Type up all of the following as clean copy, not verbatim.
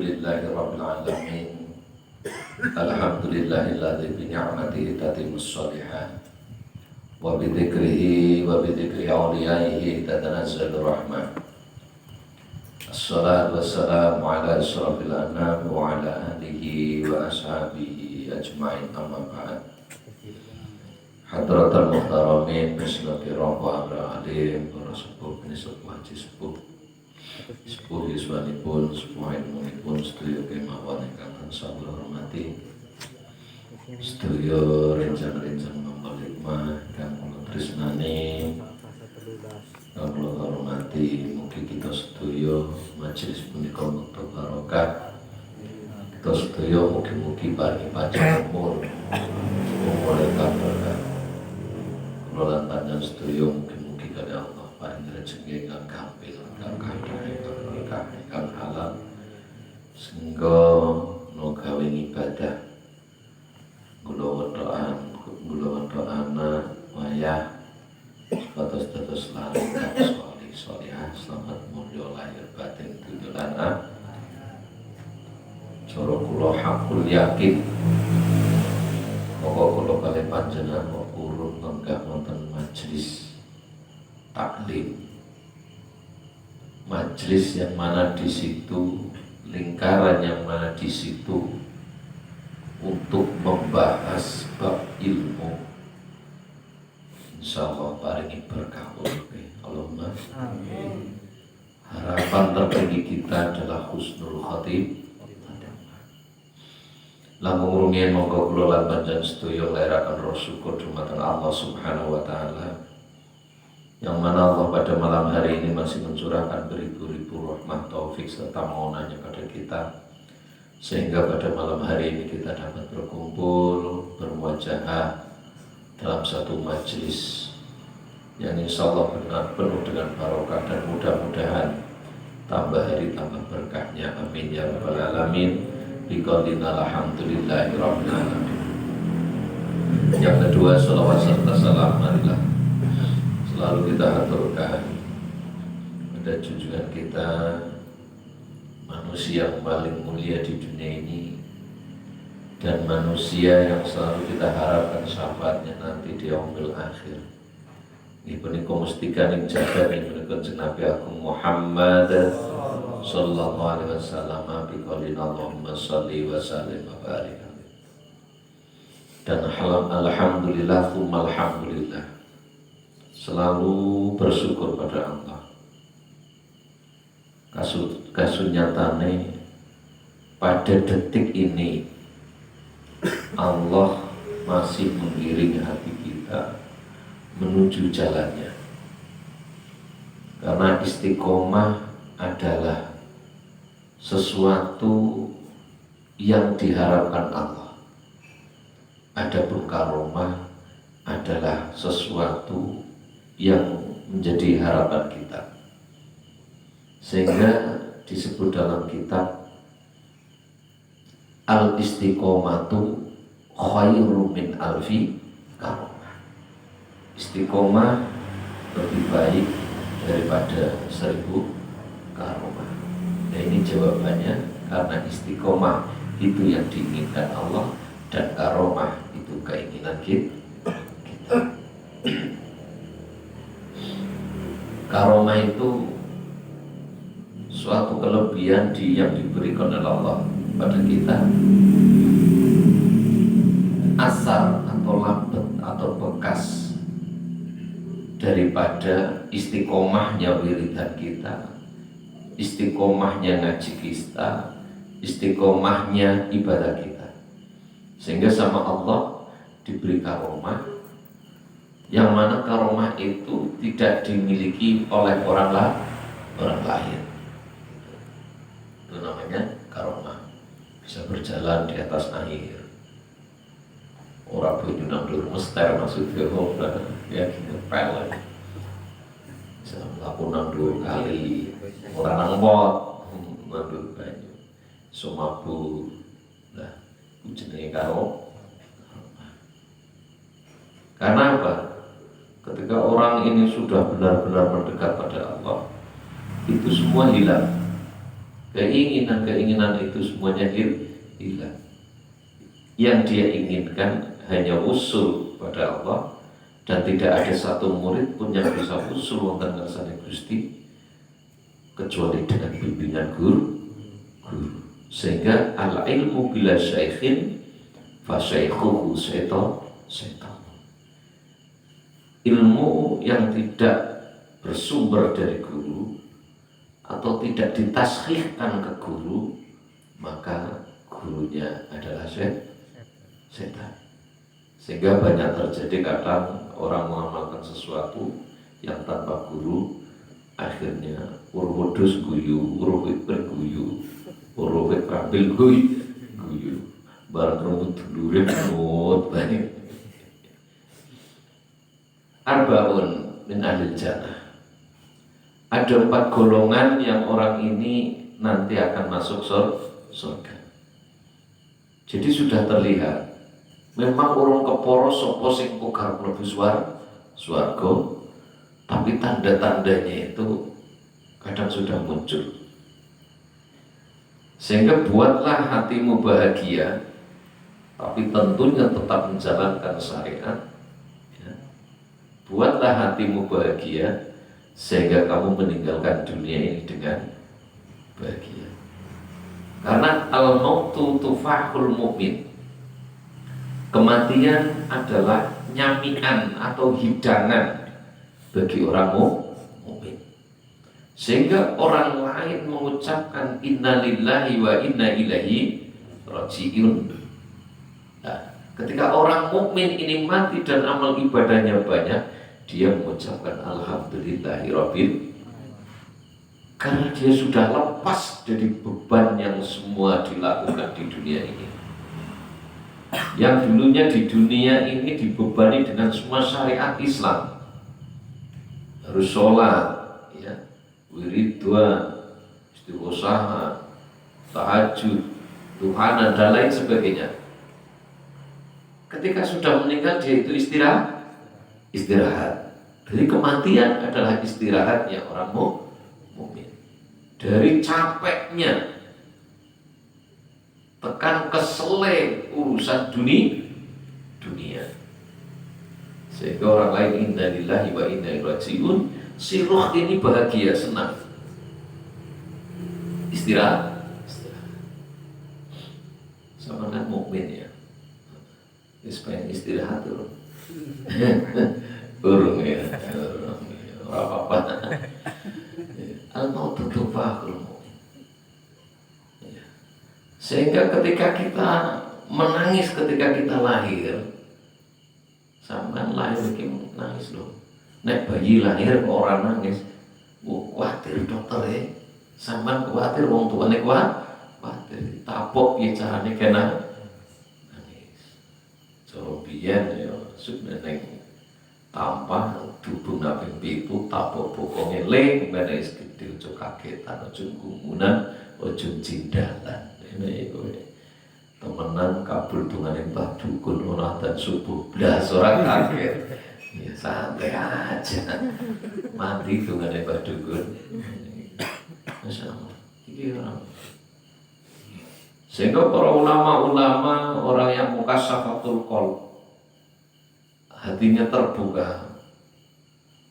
Alhamdulillahirabbil alamin. Alhamdulillahilladzi bi ni'matihi tatimmus shalihat wa bi dzikrihi awliyaihi tatanazzalur rahmah. Assalatu wassalamu ala asyrafil anam wa ala alihi wa ashabihi ajma'in, amma ba'd. Hadratul muhtaramin, bismillahirrahmanirrahim, wa ala alim, para sepuh, penisuk wajib sepuh yuswanipun, sepuh ilmunipun, sedaya kemawon ingkang tansah kula hormati, sedaya rencang-rencang ngamal hikmah ingkang kula tresnani, kula hormati. Mugi kita sedaya majelis punika mugi barokah, kita sedaya mugi-mugi paringi panjang umur ingkang berkah. Kula lan panjenengan sedaya mugi-mugi kalih Allah paring rejeki ingkang kampil, ingkang kathah, ingkang berkah, ingkang halal, sehingga no gawe ibadah kula wedhokan wayah dados laring salihah selamat mulya lahir batin dunya lan akhirat. Cara kula hakul yakin bahwa kula kalih panjenengan urut lenggah wonten majelis taklim, majelis yang mana di situ, lingkaran yang mana di situ untuk membahas bab ilmu. Insyaallah paringi berkah Allahumma amin. Harapan tertinggi kita adalah husnul khatim. Langkung rumiyin monggo kula lan panjenengan sedaya nglahiraken rasa syukur dumateng Allah Subhanahu wa taala, yang mana Allah pada malam hari ini masih mencurahkan beribu-ribu rahmat, taufik serta maunannya pada kita, sehingga pada malam hari ini kita dapat berkumpul bermuajahah dalam satu majelis yang insya Allah penuh dengan barokah, dan mudah-mudahan tambah hari tambah berkahnya, amin ya rabbal alamin. Biqaulina alhamdulillahirabbil alamin. Yang kedua, salawat serta salam marilah selalu kita aturkan pada junjungan kita, manusia yang paling mulia di dunia ini, dan manusia yang selalu kita harapkan syafaatnya nanti di yaumil akhir. Ini punika mustika ning jagat ing punika Nabi Agung Muhammad sallallahu alaihi wasallam biqaulina Allahumma shalli wa sallim wa barik. Dan alhamdulillah tsumma alhamdulillah, selalu bersyukur pada Allah. Kasunyatane pada detik ini Allah masih mengiringi hati kita menuju jalannya, karena istiqomah adalah sesuatu yang diharapkan Allah. Adapun karomah adalah sesuatu yang menjadi harapan kita, sehingga disebut dalam kitab al-istiqomatu khairu min alfi karomah. Istiqomah lebih baik daripada 1000 karomah. Nah, ini jawabannya, karena istiqomah itu yang diinginkan Allah, dan karomah itu keinginan kita. Karomah itu suatu kelebihan yang diberikan oleh Allah pada kita, asal atau lambat atau bekas daripada istiqomahnya wiridan kita, istiqomahnya ngaji kita, istiqomahnya ibadah kita, sehingga sama Allah diberi karomah, yang mana karomah itu tidak dimiliki oleh orang lain. Itu namanya karomah. Bisa berjalan di atas air, orang banyu nang dur mester maksudnya ya pel. Bisa mlaku nang dur kali, orang nang pot nang banyu. Sumabu. Nah, jenenge karomah. Karena apa? Ketika orang ini sudah benar-benar mendekat pada Allah, itu semua hilang. Keinginan-keinginan itu semuanya hilang. Yang dia inginkan hanya usul pada Allah, dan tidak ada satu murid pun yang bisa usul wonten ngersane Gusti kecuali dengan bimbingan guru. Sehingga al ilmu bila syaikhin fa syaikhuhu syaitan. Ilmu yang tidak bersumber dari guru atau tidak ditashihkan ke guru, maka gurunya adalah setan. Sehingga banyak terjadi kadang orang mengamalkan sesuatu yang tanpa guru, akhirnya urwudus guyu, urwit berguyu, urwit rambil guyu, barang rambut dulure mut banyak. Arbaun min ahlil jannah. Ada 4 golongan yang orang ini nanti akan masuk surga. Jadi sudah terlihat memang orang keporo sapa sing pogar mlebu swarga, tapi tanda-tandanya itu kadang sudah muncul. Sehingga buatlah hatimu bahagia, tapi tentunya tetap menjalankan syariat. Buatlah hatimu bahagia sehingga kamu meninggalkan dunia ini dengan bahagia. Karena al-mautu tufahul mu'min. Kematian adalah nyamikan atau hidangan bagi orang mukmin. Sehingga orang lain mengucapkan innalillahi wa inna ilaihi raji'un. Nah, ketika orang mukmin ini mati dan amal ibadahnya banyak, dia mengucapkan alhamdulillahirabbil, karena dia sudah lepas dari beban yang semua dilakukan di dunia ini. Yang dulunya di dunia ini dibebani dengan semua syariat Islam, harus sholat, ya, wiridwan, istighosah, tahajud, duhana, dan lain sebagainya. Ketika sudah meninggal dia itu istirahat. Dari kematian adalah istirahatnya orang mukmin. Dari capeknya, tekan kesele urusan dunia. Sehingga orang lain innalillahi wa inna ilaihi raji'un, si ruh ini bahagia, senang. Istirahat. Sama kan mukmin ya. Pengen istirahat dulu. Burung ya. Apa-apa. Al-mautu tufahul mu'min. Sehingga ketika kita menangis ketika kita lahir, sampean lahir iki nangis loh. Nek bayi lahir kok ora nangis, kuwatir dokter ya. Sampean kuwatir wong tuane kuwatir. Tapok piye carane kena nangis. So biyen ya sebenarnya tanpa dubung naping pitu tapok bokonge ling ben wis gedhe ojo kagetan ojo gumunan ojo cindalan. Ini kowe temenan kabul dungane Mbah Dukun ora dan subuh blas ora kaget. Ya santai aja. Mati dungane Mbah Dukun. Masyaallah. Iki orang. Sehingga para ulama-ulama, orang yang mukasyafatul qalb, hatinya terbuka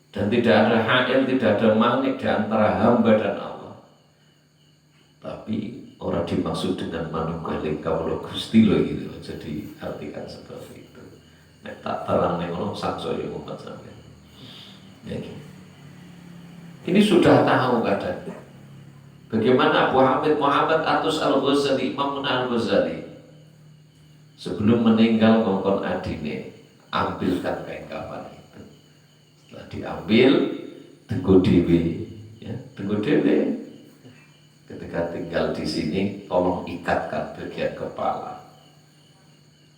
dan tidak ada hail, tidak ada manik di antara hamba dan Allah. Tapi orang dimaksud dengan manunggaling kawula Gusti lho gitu. Jadi artikan seperti itu. Nek tak terang ning ono sangsaya umat sampeyan. Ya, ini sudah tahu kadang. Bagaimana Abu Hamid Muhammad Atus Al-Ghazali, Imam Al-Ghazali sebelum meninggal ngongkon adine, ambilkan kain kafan itu. Setelah diambil, teguh dewe, ya, teguh dewe. Ketika tinggal di sini, tolong ikatkan bagian kepala.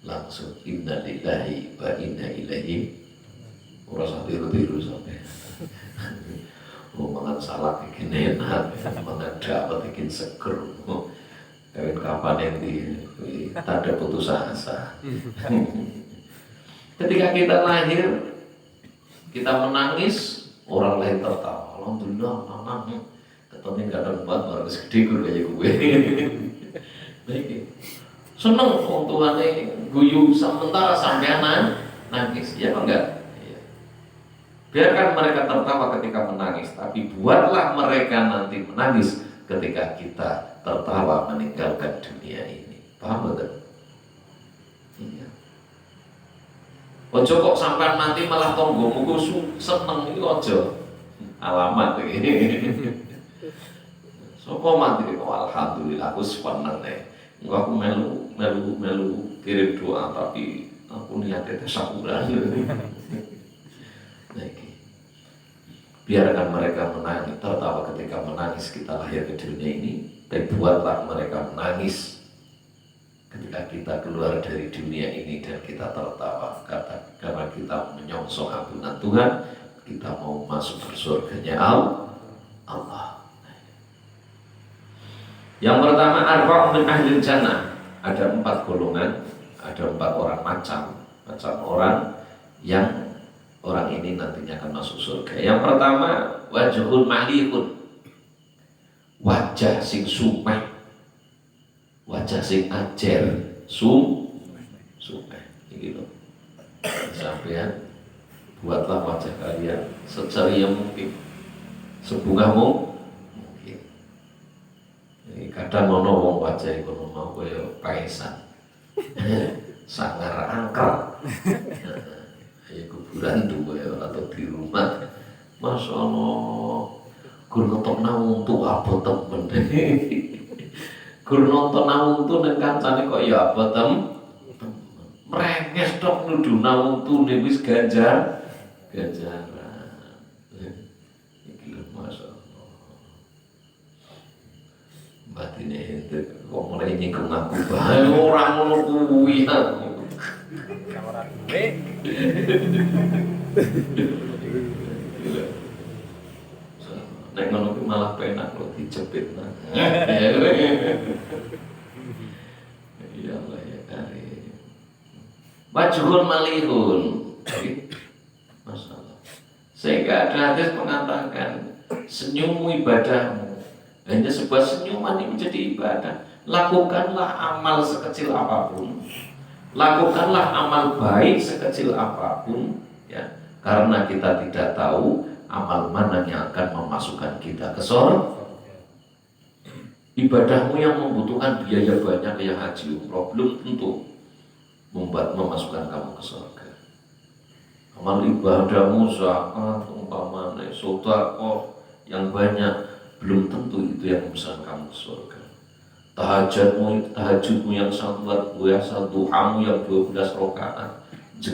Langsung innalillahi wa inna ilaihi. Ora usah tiru-tiru sampai. Mangan salak bikin enak, mangan dapat bikin seger. Kawin kapan yang di tanda putus asa. Ketika kita lahir, kita menangis, orang lain tertawa. Alhamdulillah, anak. Ketone kadang buat baru segede gur kaya gue. Baik. Seneng wong tuane guyu sementara sampean nangis, ya apa enggak? Iya. Biarkan mereka tertawa ketika menangis, tapi buatlah mereka nanti menangis ketika kita tertawa meninggalkan dunia ini. Paham betul? Iya. Ojo kok sampean mati malah tonggomu seneng iki ojo. Alamat iki. Sopo mati kok alhamdulillah aku seneng deh. Enggak aku melu kirim doa tapi aku niatnya tasakuran. Nah, biarkan mereka menangis, tertawa ketika menangis kita lahir ke dunia ini, tapi buatlah mereka menangis ketika kita keluar dari dunia ini dan kita tertawa karena kita menyongsong ampunan Tuhan, kita mau masuk ke surganya Allah. Yang pertama, arba'un min ahlil jannah. Ada 4 golongan, ada 4 orang macam orang yang orang ini nantinya akan masuk surga. Yang pertama, wajhul mahlihun, wajah sing sumeh, wajah sing ajer, sumeh. Ini loh. Sampean buatlah wajah kalian seceria mungkin, sebungah mungkin. Kadang ono wong wajah iku mau kaya paisan. Sangar angker. Ya kuburan duwe atau di rumah. Mas ono gur ngetokna untuk apa temen. Gur nonton untuk ning kancane kok ya apa temen. Merenges tok nuduh nawuntune wis ganjaran. Iki lho masyaallah. Batine ente kok mulai nyinggung aku bae ora ngono kuwi aku. Ora duwe. Nek ngono kuwi malah penak lho dicepit nang. Ya Allah ya karim. Wajhul malihun. Masalah. Sehingga ada hadis mengatakan senyummu ibadahmu. Hanya sebuah senyuman ini menjadi ibadah. Lakukanlah amal sekecil apapun, lakukanlah amal baik sekecil apapun, ya, karena kita tidak tahu amal mana yang akan memasukkan kita ke surga. Ibadahmu yang membutuhkan biaya banyak kayak haji umroh belum tentu memasukkan kamu ke surga. Amal ibadahmu zakat, umpamanya sedekah yang banyak belum tentu itu yang memesan kamu ke surga. Tahajudmu yang sangat luar biasa, duhamu yang 12 rakaat.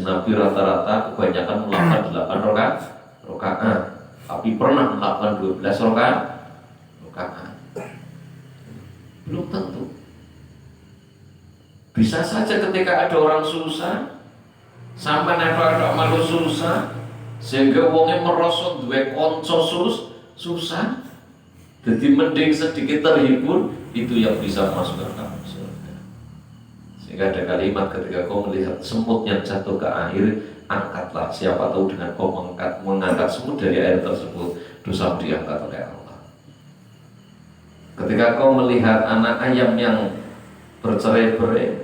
Nabi rata-rata kebanyakan melakukan 8 rakaat, tapi pernah melakukan 12 rakaat. Belum tentu. Bisa saja ketika ada orang susah, sampai ada malu susah, sehingga wongnya merosot duwe konco susah. Jadi mending sedikit terhibur, itu yang bisa masukkan kamu surga. Sehingga ada kalimat ketika kau melihat semut yang jatuh ke air, angkatlah. Siapa tahu dengan kau mengangkat semut dari air tersebut, dosa diangkat oleh Allah. Ketika kau melihat anak ayam yang bercerai-berai,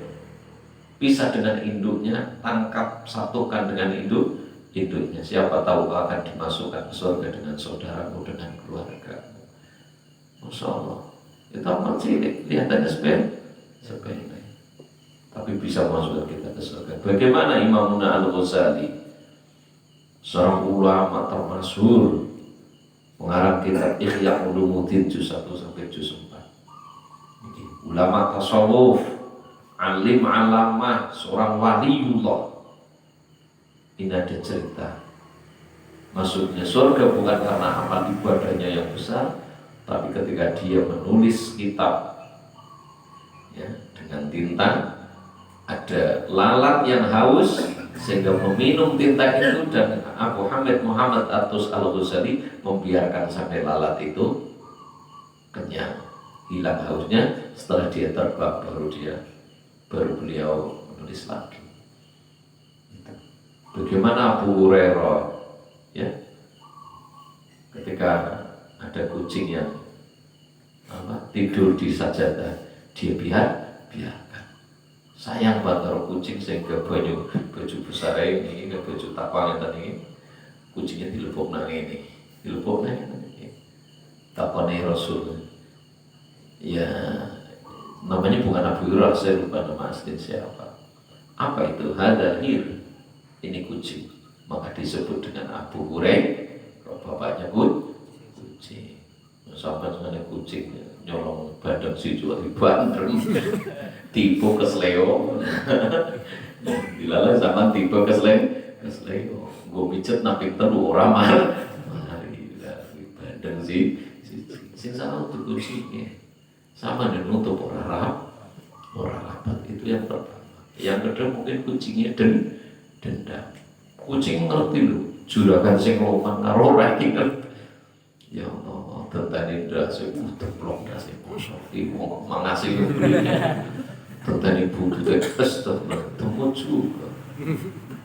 pisah dengan induknya, tangkap satukan dengan induknya. Siapa tahu kau akan dimasukkan ke surga dengan saudaramu, dengan keluarga. Masya Allah, itu amal cilik, lihatannya sepele, tapi bisa masukkan kita ke surga. Bagaimana Imam Al-Ghazali, seorang ulama termasyhur, mengarang kitab Ihya Ulumuddin juz 1 sampai juz 4. Ulama tasawuf, alim alamah, seorang waliullah. Ini ada cerita masuknya surga bukan karena amal ibadahnya yang besar, tapi ketika dia menulis kitab, ya, dengan tinta, ada lalat yang haus sehingga meminum tinta itu, dan Abu Hamid Muhammad Atus Al-Ghazali membiarkan sampai lalat itu kenyang, hilang hausnya. Setelah dia terbang baru beliau menulis lagi. Bagaimana Abu Hurairah, ya, ketika ada kucing yang tidur di sajadah, dia biarkan. Sayang banget karo kucing sehingga baju besar ini, baju tapal ini, kucingnya dilepok nang ini, takone Rasul. Ya, namanya bukan Abu Hurairah, saya lupa nama asli siapa. Apa itu? Hadir, ini kucing. Maka disebut dengan Abu Hurairah, bapaknya kucing. Sampai sebenarnya kucing nyolong badan si jual di Bandung, tipe kesleo, dilalai sama tipe kesleo, gue pijet napi terus orang mari di Bandung si salah untuk kucingnya, sama dan nutup orang rapat itu yang pertama. Yang kedua mungkin kucingnya dendam. Kucing ngerti lu, juragan sing loman karo ora ngerti. Ya Allah, tentang indra saya teplok dah saya bosok. Ibu mengasih belinya. Tentang ibu itu temu juga.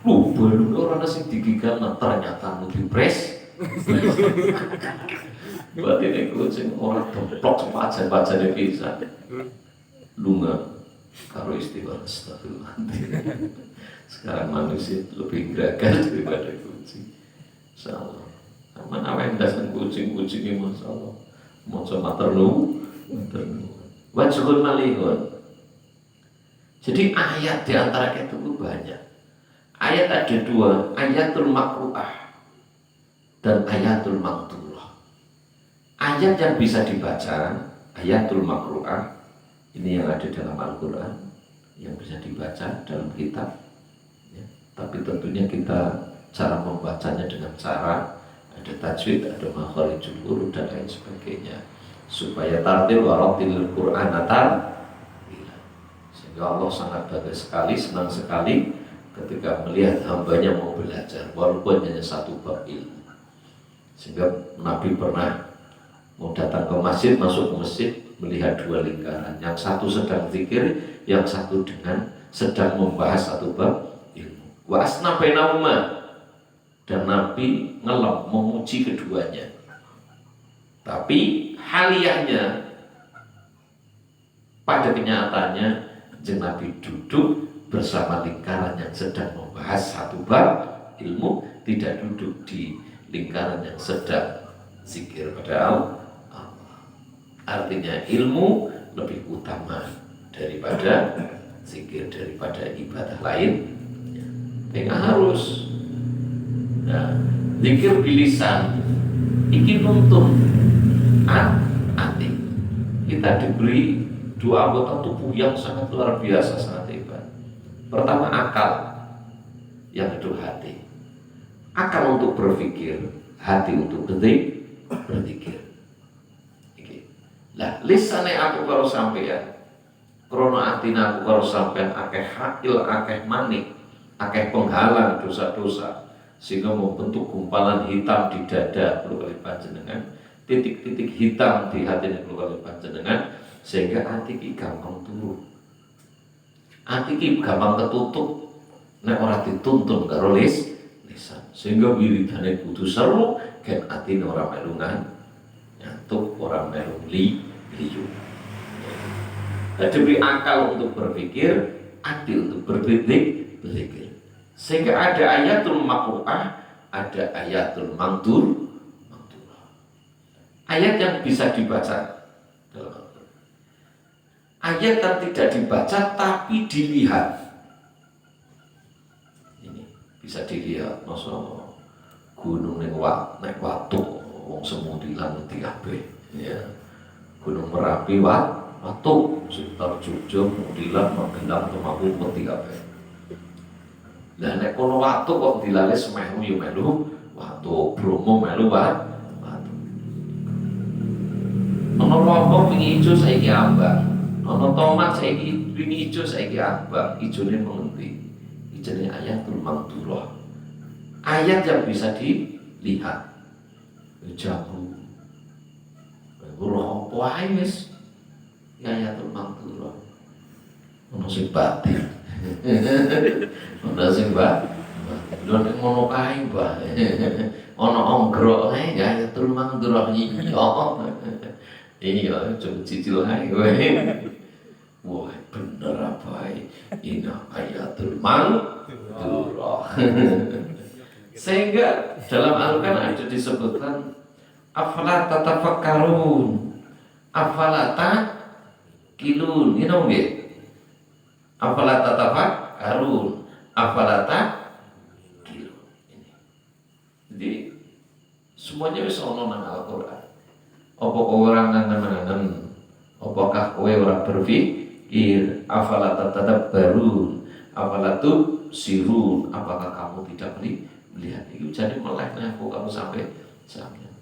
Lupa lu orang nasi digigal, ternyata mau dipres. Buat ini kucing orang teplok baca di bisa. Lunga karo istighfar astagfirullah. Sekarang manusia lebih gerakan daripada kucing. Insyaallah. Mana yang dasar kucing ini Masya Allah. Mau sama terlu. Wajhul malihun. Jadi ayat di antara itu banyak. Ayat ada dua, ayatul makru'ah dan ayatul makturah. Ayat yang bisa dibaca, ayatul makru'ah, ini yang ada dalam Al-Quran, yang bisa dibaca dalam kitab. Ya, tapi tentunya kita cara membacanya dengan cara ada tajwid, ada makharijul huruf dan lain sebagainya, supaya tartil warattilil Qur'an sehingga Allah sangat bangga sekali, senang sekali ketika melihat hambanya mau belajar walaupun hanya satu bab ilmu. Sehingga Nabi pernah mau datang ke masjid, masuk ke masjid melihat dua lingkaran, yang satu sedang zikir, yang satu sedang membahas satu bab ilmu. Wa asna bainahuma, dan Nabi ngelap memuji keduanya. Tapi haliahnya pada kenyataannya Nabi duduk bersama lingkaran yang sedang membahas satu bab ilmu, tidak duduk di lingkaran yang sedang zikir pada Allah. Artinya ilmu lebih utama daripada zikir, daripada ibadah lain. Tidak harus. Nah, zikir bilisan iki nuntun hati. Kita diberi dua anggota tubuh yang sangat luar biasa, sangat hebat. Pertama akal, yang kedua hati. Akal untuk berpikir, hati untuk berzikir. Lah lisane aku karo sampeyan, krono atina aku karo sampeyan akeh hakil, akeh manik, akeh penghalang dosa-dosa, sehingga membentuk gumpalan hitam di dada perlu kali panjenengan, titik-titik hitam di hati perlu kali panjenengan, sehingga hati ki gampang turu, hati ki gampang ketutup, nek ora dituntun karo lisan, sehingga wiridane kudu seru, kan atine ora melungan, nyantuk ora melu liyu. Diberi akal untuk berpikir, hati untuk berzikir. Sehingga ada ayatul makru'ah, ada ayatul mangdur. Ayat yang bisa dibaca dalam Al-Quran. Ayat yang tidak dibaca tapi dilihat. Ini bisa dilihat, masalah gunung ning naik watu, wong semudilan ngerti kabeh. Ya. Gunung Merapi watu, sekitar Jogja, Mudilan, Magelang, Temanggung ngerti kabeh. Lah nek kono watu kok dilale Semeru yo melu watu, Bromo melu watu. Ana lombok wingi ijo saiki ambang. Ana tomat saiki wingi ijo saiki ambang. Ijone mengerti. Ijone ayatul mangdurah. Ayat yang bisa dilihat. Jamu. Roh apa ae wis. Ayatul mangdurah. Ono sing batin. Ono sing lho nek ngono kae, Mbah. Ono onggrok ae ayatul mangdurah iya. Iya, coba cicil aja. Wah, bener apa ini ayatul mangdurah. Sehingga dalam Al-Quran ada disebutkan afala tatafakkarun, afala taqilun, you know nggih? Afala tatafakkarun, afala taqilun. Jadi semuanya wis ono nang Al-Quran. Apa kowe ora ngangen-ngangen? Apakah kowe ora berpikir? Afala tatadabbarun, afala tubsirun? Apakah kamu tidak melihat itu? Jadi meleknya aku kamu sampai.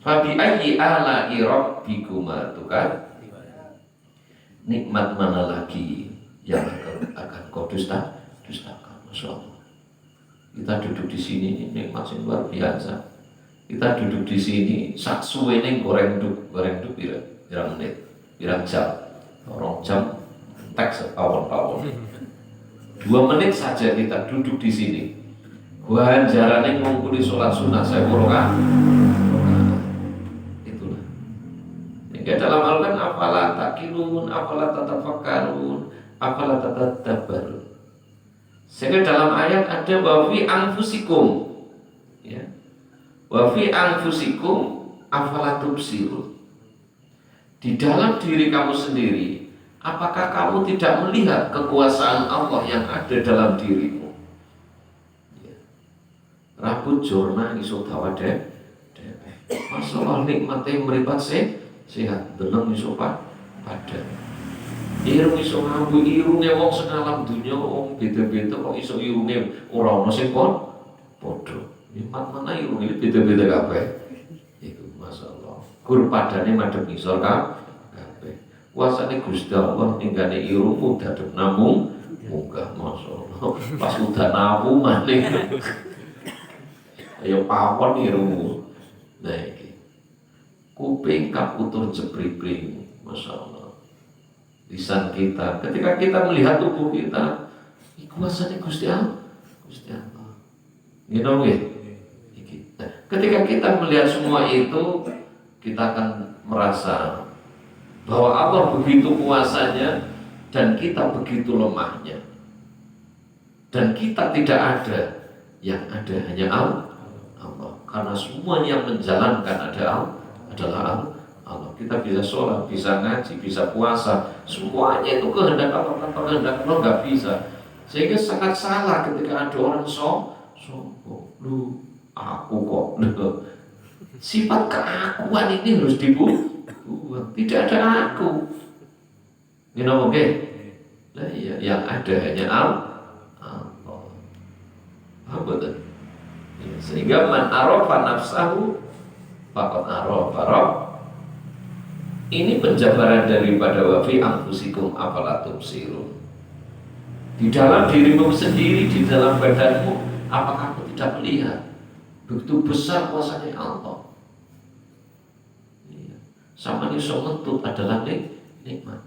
Fabi ayyi ala'i rabbikuma tukar. Nikmat mana lagi yang akan kau dustakan? Masya Allah. Kita duduk di sini nikmat yang luar biasa. Kita duduk di sini sak suwene goreng duk pirang menit, pirang jam, orang jam teks pawon-pawon. 2 menit saja kita duduk di sini. Ganjarane ngungkuli sholat sunnah saya rakaat. Itulah. Hingga dalam Al-Quran afala taqilun, afala tatafakkarun, afala tatadabbarun. Sehingga dalam ayat ada wa fi anfusikum, ya. Wa fi anfusikum afala tubsirun. Di dalam diri kamu sendiri, apakah kamu tidak melihat kekuasaan Allah yang ada dalam dirimu? Ya. Rambut jorna iso dawa dewek. Masalah nikmate mripat sehat, deneng iso padha. Irung iso ngambu irunge wong sengalam dunya wong beda-beda kok iso irunge ora ono sing padha. Nikmat mana irung ini beda-beda kabeh. Iku masyaallah. Gur padane madhep ngisor kabeh. Kuasane Gusti Allah ninggane irungmu dadep namung munggah masyaallah. Pas udah namu maning. Ayo pawon irungmu. Nah iki. Kuping kaputur jepring, masyaallah. Lisan kita, ketika kita melihat tubuh kita, kuasane Gusti Allah. Gusti Allah. You know it? Ketika kita melihat semua itu, kita akan merasa bahwa Allah begitu kuasanya dan kita begitu lemahnya. Dan kita tidak ada, yang ada hanya Allah. Karena semua yang menjalankan adalah Allah. Kita bisa sholat, bisa ngaji, bisa puasa, semuanya itu kehendak Allah, tanpa kehendak Allah nggak bisa. Sehingga sangat salah ketika ada orang sombong, lu aku kok. Sifat keakuan ini harus dibuang. Tidak ada aku. You know, oke? Nah, iya, yang ada hanya Allah. Betul. Ya, sehingga man arafa nafsahu faqad arafa rabb. Ini penjabaran daripada wa fi anfusikum afala tubsirun. Di dalam dirimu sendiri, di dalam badanmu, apakah kamu tidak melihat begitu besar kuasanya Allah? Sama iso metut adalah nikmat.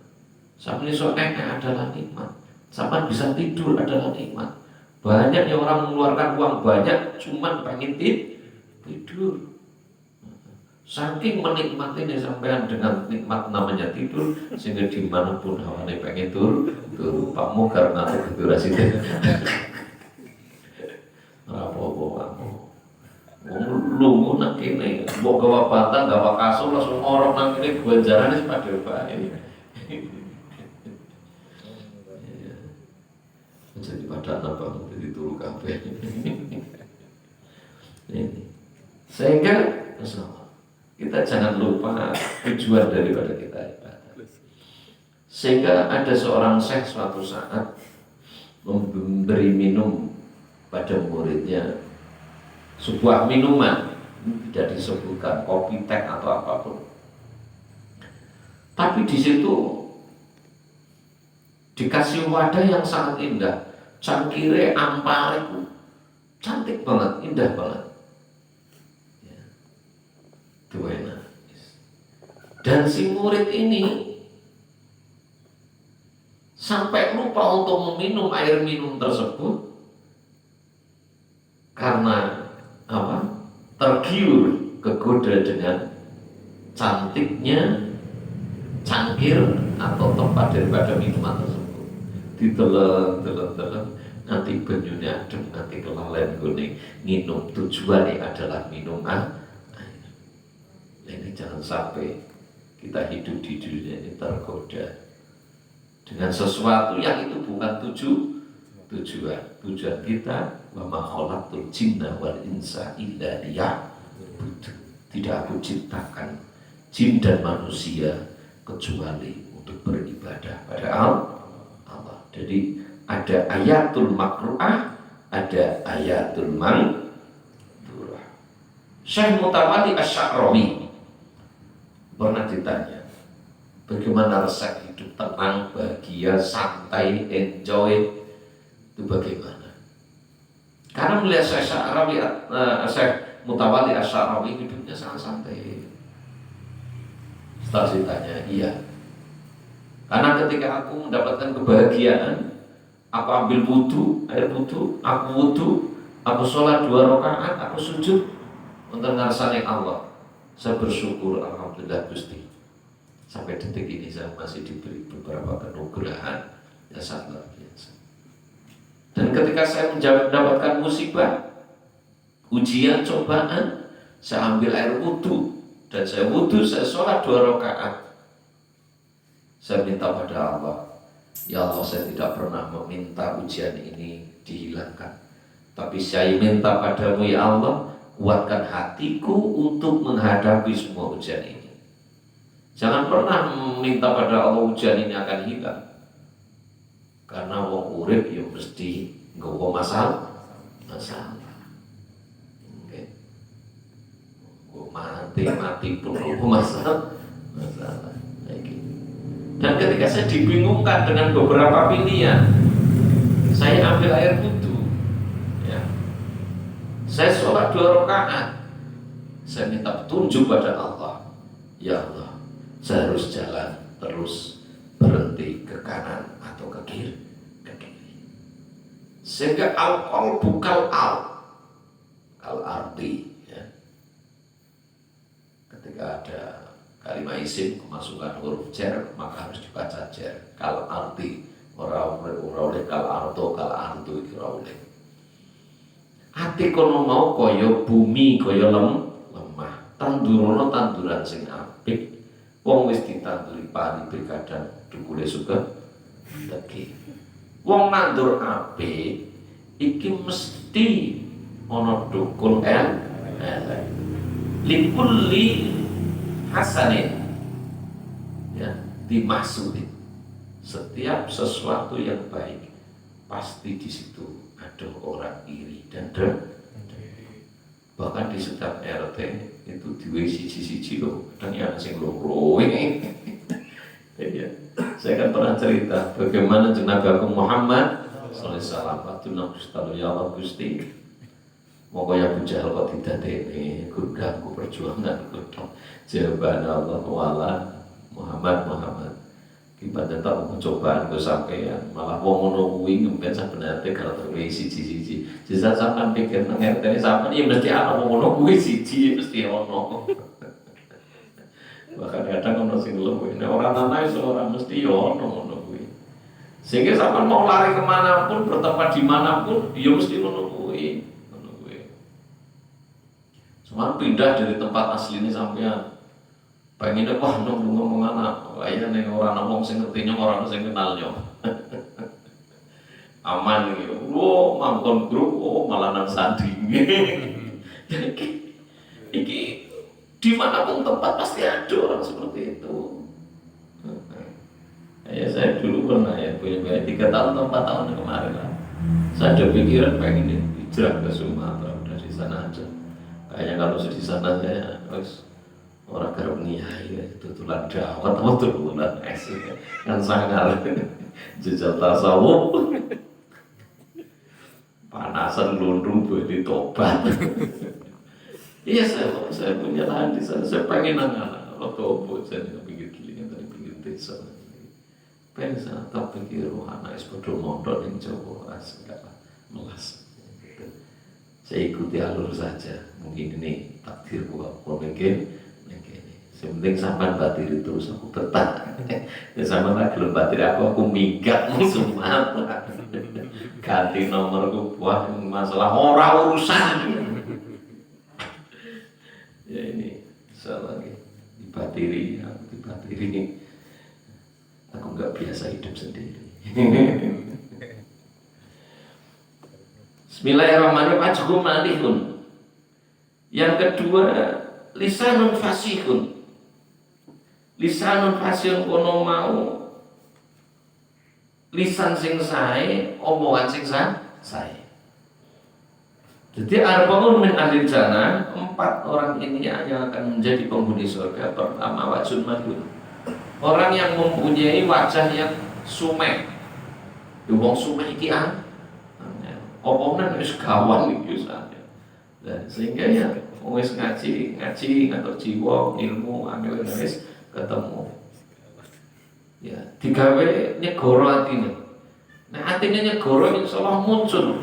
Sama iso adalah nikmat. Sama bisa tidur adalah nikmat. Banyak yang orang mengeluarkan uang banyak cuman pengen tidur. Saking menikmati nih sampean dengan nikmat namanya tidur, sehingga dimanapun hawane pengen tur Pak Mo karena itu rasanya. Apa-apa kamu. Lu nak kene, mbok gawa batang, gawa kasur langsung ngorok nang kene ganjarane padha bae. Jadi pada apa jadi turu kabeh. Sehingga kita jangan lupa tujuan daripada kita ibadah. Sehingga ada seorang syekh suatu saat memberi minum pada muridnya sebuah minuman, tidak disebutkan kopi, teh atau apapun. Tapi di situ dikasih wadah yang sangat indah, cangkire ampal itu cantik banget, indah banget. Ya. Enak. Dan si murid ini sampai lupa untuk meminum air minum tersebut karena apa? Tergiur, kegoda dengan cantiknya cangkir atau tempat daripada minuman tersebut. Diteleng nanti banyune adem, nanti kelalen kuning minum, tujuannya adalah minum air. Ini jangan sampai kita hidup di dunia ini tergoda dengan sesuatu yang itu bukan tujuan kita. Wa ma khalaqtul jinna wal insa illa liya'budun. Tidak aku ciptakan jin dan manusia kecuali untuk beribadah pada Allah. Jadi ada ayatul makru'ah, ada ayatul mandurah. Syekh Mutawalli Asy-Sya'rawi pernah ditanya, bagaimana resep hidup tenang, bahagia, santai, enjoy, itu bagaimana? Karena melihat Syekh Mutawalli Asy-Sya'rawi hidupnya sangat santai. Setelah ditanya, iya. Karena ketika aku mendapatkan kebahagiaan, aku ambil air wudhu, aku sholat 2 rakaat, aku sujud untuk ngarsane Allah. Saya bersyukur, alhamdulillah Gusti. Sampai detik ini saya masih diberi beberapa kenugrahan yang sangat luar biasa. Dan ketika saya mendapatkan musibah, ujian, cobaan, saya ambil air wudhu dan saya wudhu, saya sholat 2 rakaat. Saya minta pada Allah, ya Allah, saya tidak pernah meminta ujian ini dihilangkan, tapi saya minta padamu ya Allah, kuatkan hatiku untuk menghadapi semua ujian ini. Jangan pernah meminta pada Allah ujian ini akan hilang, karena wong urip ya mesti nggawa masalah. Okay. Mati pun nggawa masalah. Dan ketika saya dibingungkan dengan beberapa pilihan, saya ambil air wudhu, ya. Saya sholat 2 rakaat, saya minta petunjuk pada Allah. Ya Allah, saya harus jalan terus, berhenti ke kanan atau ke kiri. Sehingga al-qalbu kal-ardi, ya. Ketika ada kalimat isim kemasukan huruf jar, maka harus dibaca jar. Kal-ardi, ora oleh kal-ardo, kal-ardu iki ora oleh. Ati kono mau kaya bumi, kaya lemah. Tandurono tanduran sing apik. Wong wis ditanduri pari kadang dukule suka teki. Wong nandur apik iki mesti ana dukul elek. Likulli hasanin, ya, dimaksudin. Setiap sesuatu yang baik pasti di situ ada orang iri dan bahkan di setiap RT itu diwe siji-siji loh, kadang yang sing loro ini. Ya, saya kan pernah cerita bagaimana Nabi Agung Muhammad sallallahu alaihi wasallam waktu ya Allah Gusti, pokoknya Abu Jahal kok tidak ini ganggu perjuangan kudong. Jawaban Allah wala Muhammad ibadah tak cobaan ke sampean malah wong ngono kuwi ngemben sebenarnya kalau terwei siji-siji sisa sampean pikir nang RT sampean ya mesti ana wong ngono kuwi siji mesti ono. Bahkan kadang ono sing luwih nek ora ana iso ora mesti ono ngono kuwi. Sehingga sampean mau lari kemana pun, bertempat di mana pun, ya mesti ngono kuwi. Cuma pindah dari tempat asli ini sampean pengen wah ngomong anak kayaknya nih orang ngomong sing ngertinya orang sing kenalnya aman gitu. Mangkon grup malah nang sanding. Iki dimanapun tempat pasti ada orang seperti itu. Ya saya dulu pernah ya punya 3 tahun atau 4 tahun kemarin lah. Saya ada pikiran pengen hijrah ke Sumatera, udah di sana aja. Kayaknya kalau di sana saya harus orang garap nihai itu tulan dawat atau tulan es kan sangat jejak tasawuf panasan lundung buat ditobat. Iya saya punya lahan di sana, saya pengen anak-anak waktu opo saya di pinggir kilingan dari pinggir desa pengen sana tak pikir anak es bodoh mondok yang Jawa asal melas. Saya ikuti alur saja, mungkin ini takdirku, kalau mungkin Yang penting sampean batiri terus aku betah. Ya sampean tak gelem batir aku minggat semua. Ganti nomorku buah masalah ora urusan. Ya ini salah lagi dibatiri, aku dibatiri. Aku nggak biasa hidup sendiri. Bismillahirrahmanirrahim. Ajhum malihun. Yang kedua, lisanun fasihun. Lisanun fasihun kono mau lisan sing sae, omongan sing sae. Jadi arba'un min ahli jannah, 4 orang ini yang akan menjadi penghuni surga. Pertama, wajhun malihun. Orang yang mempunyai wajah yang sumeh. Wong sumeh iki omongan wis gawan iki saja. Sehingga ya wis ngaji atau jiwa ilmu angel wis ketemu. Ya, digawe nyegoro atine. Nah, atine nyegoro insyaallah muncul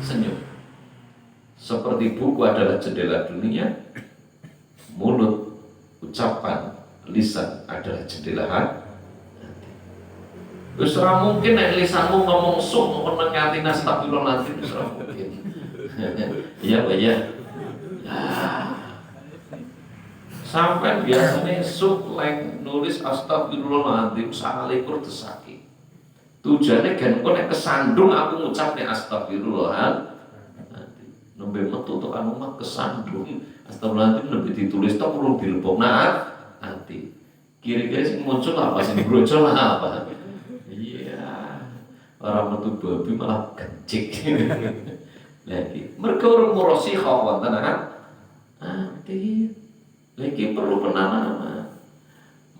senyum. Seperti buku adalah jendela dunia, mulut, ucapan, lisan adalah jendela hati. Wis ora mungkin nek lisanmu ngomong sok ngomong nganti astagfirullahaladzim wis ora mungkin. Iya, Pak ya. Sampai biasanya suk leng nulis astagfirullahaladzim sakalikur desaki. Tujuannya kan kok nek kesandung aku ngucapne astagfirullahaladzim. Nembe metu tok anu mah kesandung. Astagfirullahaladzim nembe ditulis tok perlu dilebokna hati. Kira-kira sing muncul apa sing brojol apa? Iya. Orang metu babi malah kencik. Lagi mergo urung ngurusi wonten hati. Lagi perlu penanaman.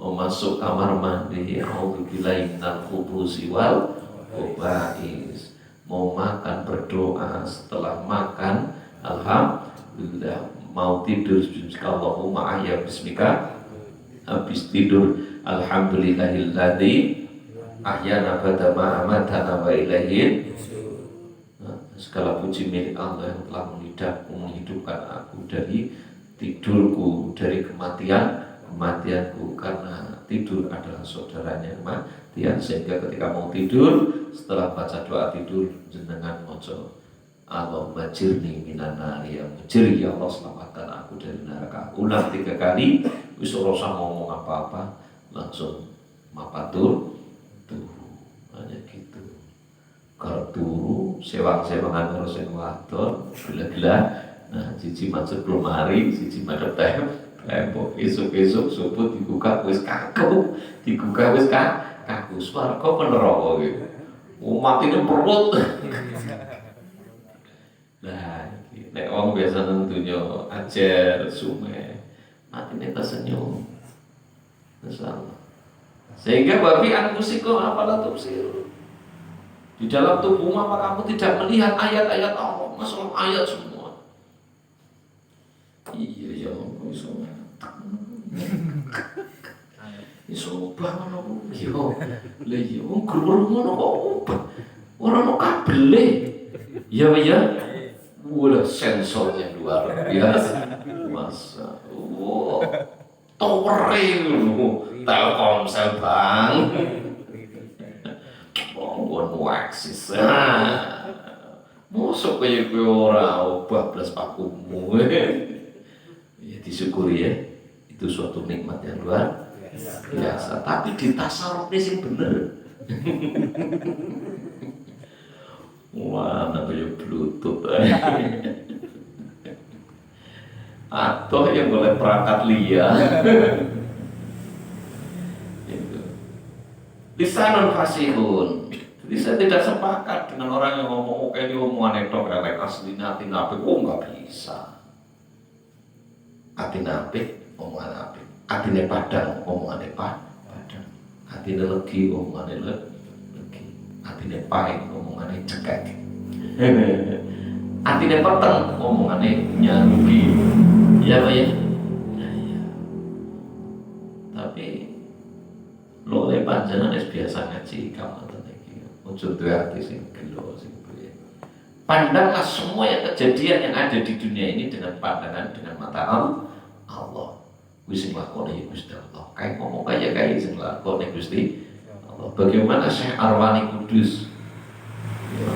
Mau masuk kamar mandi, auzubillahi minal khubusi wal khaba'is. Mau makan berdoa, setelah makan alhamdulillah. Mau tidur Allahumma ahya bismika. Habis tidur alhamdulillahilladzi ahyana ba'da ma amatana wa ilaihi. Segala puji milik Allah yang telah menghidupkan aku dari tidurku, dari kematianku, karena tidur adalah saudaranya kematian. Sehingga ketika mau tidur, setelah baca doa tidur, jenengan moco Allahumma jirni minan nari, ya mujir, ya Allah selamatkan aku dari neraka. Ulang 3 kali, wis ora usah ngomong apa-apa, langsung mapatur tuh, hanya gitu. Kalau turu sewang-sewangan karo sing wadon, gila-gila. Nah, cici macet belum hari, cici macet tembok. Esok-esok subuh dibuka wis kaku, kaku. Swarga peneraka gitu. Umat ini perut. Nah, nek wong biasa nentunya ajar sume, matine tersenyum. Insyaallah. Sehingga babi anfusikum apalah tubsir. Di dalam tubuhmu apa kamu tidak melihat ayat-ayat Allah, masalah ayat semua. Iya ya Allah, iso bangun aku. Yo, lha iya wong guru ngono kok obah. Ora ono kabele. Ya ya. Wala sensornya luar biasa. Masa. Wow. Towere lho. Telkomsel Bang. Wong waksis. Mosok kaya kowe ora obah blas pakumu. Ya disyukuri ya. Itu suatu nikmat yang luar biasa. Tapi ditasarufne sing bener. Wah, namanya bluetooth. Atau yang boleh perangkat liar. Gitu. Lisanun fasihun. Jadi saya tidak sepakat dengan orang yang ngomong oke ini omongan itu elek aslinya hati nape. Oh nggak bisa. Hati nape omongan nape. Hatinya padang omongan padang. Hatinya legi omongan legi. Hatinya pahit omongan cekek. Hatinya peteng omongan nyarugi. Iya Pak ya? Ya. Tapi lo oleh panjangan biasa ngaji kamu tadi. Muncul dua hati sing gelo sing piye. Pandanglah semua yang kejadian yang ada di dunia ini dengan pandangan dengan mata Allah. kuwi sing lakone Gusti Allah. Kayak ngomong kaya sing lakone Gusti Allah. Bagaimana Syekh Arwani Kudus, ya,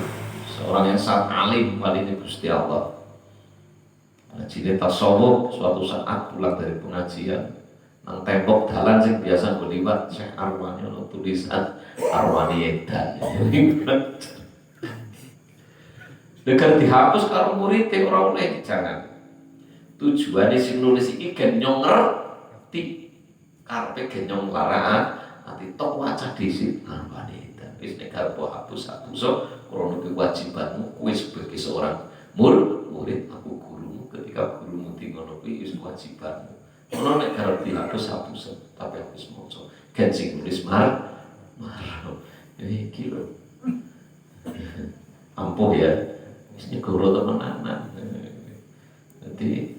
seorang yang sangat alim paling Gusti Allah. Ngajine tasawuf, suatu saat pulang dari pengajian, nang tembok dalan sing biasa liwat Syekh Arwani ono tulisan Arwani Edan. Dekat dihapus karo murid ora oleh jangan. Tujuane sing nulis iki gen nyong ngerti. Karepe gen nyong laraan, nanti tok waca dhisik Arwani Edan. Wis nek arep hapus krana kewajibanmu kowe sebagai seorang murid, aku gurumu. Ketika gurumu ngono kuwi wis kewajibanmu. Ono nek arep dihapus tapi hapus maca. Gen sing nulis marah. Iki lho. Ampuh ya. Wis nyegoro temenanan. Dadi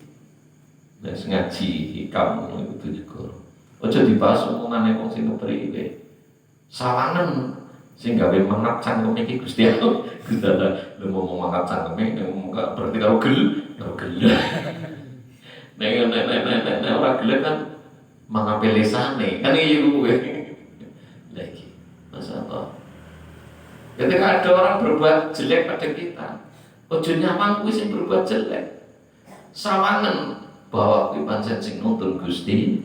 nek ngaji hikam itu nyegoro. Aja dibahas omongane wong sing kepriye. Sawangen sing gawe mangap cangkeme iki Gusti Allah. Gusti Allah lho ngomong mangap cangkeme berarti karo gel. Nek ora gelek kan mangape lesane. Kan iki kuwi. Lah iki. Masyaallah. Ketika ada orang berbuat jelek pada kita, ojo nyamang kuwi sing berbuat jelek. Sawangen bahwa kuwi pancen sing nuntun Gusti.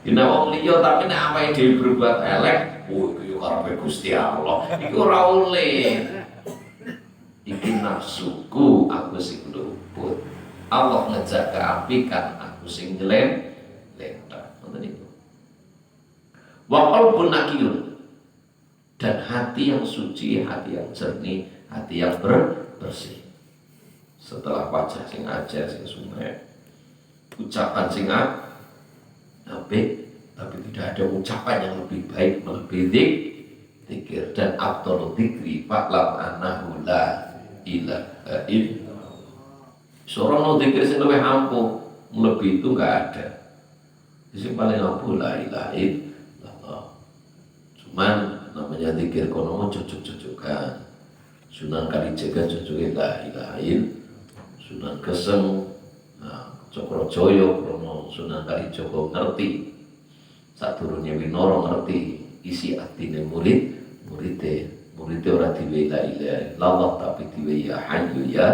Dina wong liya tapi nek awake dhewe berbuat elek, iki yo karepe Gusti Allah. Iku ora oleh. Iki nafsuku aku sing luput. Allah ngejak keapikan aku sing lentah. Ngoten niku. Wa qalbun naqiyun. Dan hati yang suci, hati yang jernih, hati yang bersih. Setelah wajah sing aja sing sumek, ucapan sing apik, tapi tidak ada ucapan yang lebih baik melebihi zikir. Dan afdhalul dzikri fa'lam annahu la ilaha illallah. Seorang mau zikir sing luwih ampuh, melebihi itu enggak ada. Sing paling ampuh la ilaha illallah. Cuman namanya zikir kono cocok-cocokan. Sunan Kalijaga cocoknya la ilaha illallah. Sunan Geseng, Cokrojoyo krono Sunan Kalijaga ngerti. Sadurunge Winara ngerti isi atine murid-muride ora diwe la ilaha illallah tapi diwe ya hayyu ya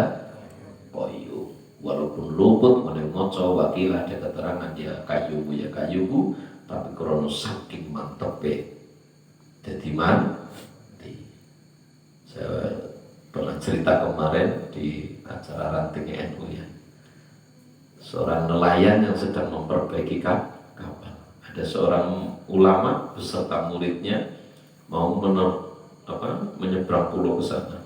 qayyum. Walaupun luput meneh maca wakil ada keterangan ya kayyumu tapi krono saking mantepe dadi mati. Saya pernah cerita kemarin di acara ranting NU ya. Seorang nelayan yang sedang memperbaiki kapal. Ada seorang ulama beserta muridnya mau menyeberang pulau ke sana.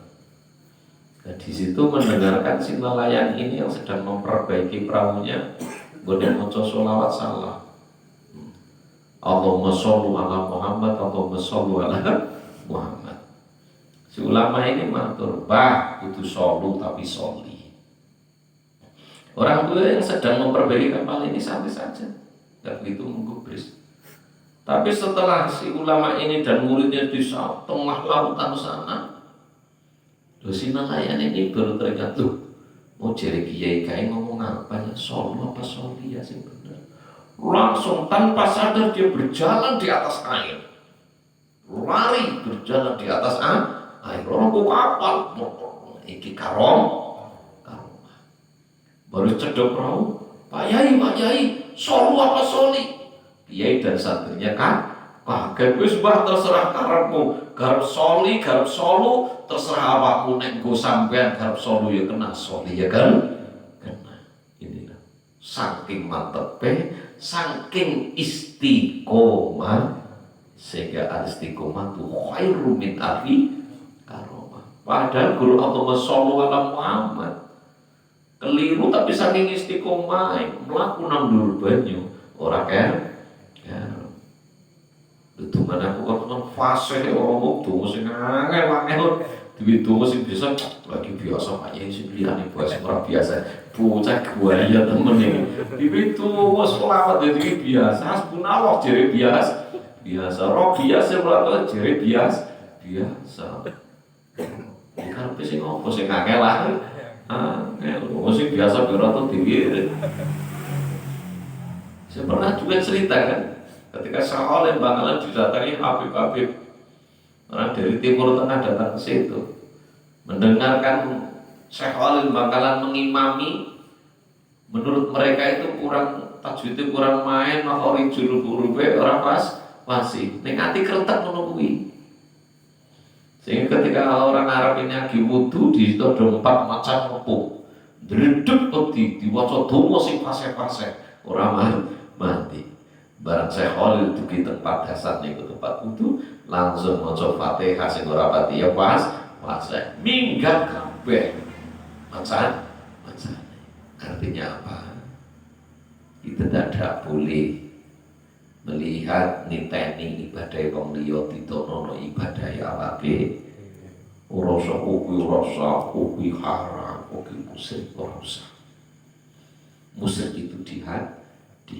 Nah, di situ mendengarkan si nelayan ini yang sedang memperbaiki perahunya boleh maca sholawat salah. Allahumma sholli ala Muhammad, Allahumma sholli ala Muhammad. Si ulama ini matur, bah itu solu tapi soli. Orang tua yang sedang memperbaiki kapal ini santai saja, nggak begitu menggubris. Tapi setelah si ulama ini dan muridnya di tengah lautan sana, si nelayan ini baru teringat, mau jadi kiai ngomong apa ya, solu apa soli ya sih benar. Langsung tanpa sadar dia berjalan di atas air, lari berjalan di atas air. Orang ku kapal, iki karomah. Baru cedok perahu, Pak Yai, solu apa soli? Kiai dan santrinya kan, kaget wis bah terserah karepmu, garap soli, garap solu, terserah awakmu nek nggo sampean garap solu ya kena, soli ya kan? Kena. Inilah saking mantepe, saking istiqomah, sehingga al-istiqomah tu khairu min alfi karomah. Padahal guru Allahumma sholli ala Muhammad keliru tapi saking istiqomah mlaku nang dhuwur banyu ora kan. Itu mana aku kan fase orang donga sing angel duwe donga sing biasa lagi biasa Pak Yai sing liyane bahasa ora biasa. Bocah buaya temen iki. Itu wis selawat dadi biasa, hasbunallah jere biasa. Biasa roh biasa ora jere biasa. Karepe sing opo sing angel lah. Sing biasa biro to dhewe. Saya pernah juga cerita kan, ketika Syekh Bangkalan didatangi Habib-habib orang dari Timur Tengah datang ke situ, mendengarkan Syekh Bangkalan mengimami, menurut mereka itu kurang tajwidnya, kurang main, makhorijul huruf orang pas pasti. Ning ati kretek ngono kuwi. Sehingga ketika orang Arab ini lagi wudu di situ ada 4 macam opung, dredeg peti diwaca donga sing fase-fase orang mati. Barang saya Khalil dugi tempat dasar niku tempat wudu, langsung maca Fatihah sing ora pati ya pas fase. Minggat kabeh. Macane. Artinya apa? Kita tidak boleh melihat niteni ibadah wong liya ditonono ibadah awake. Ora usah kuwi haram, kuwi musyrik, ora usah. Musyrik itu di hati.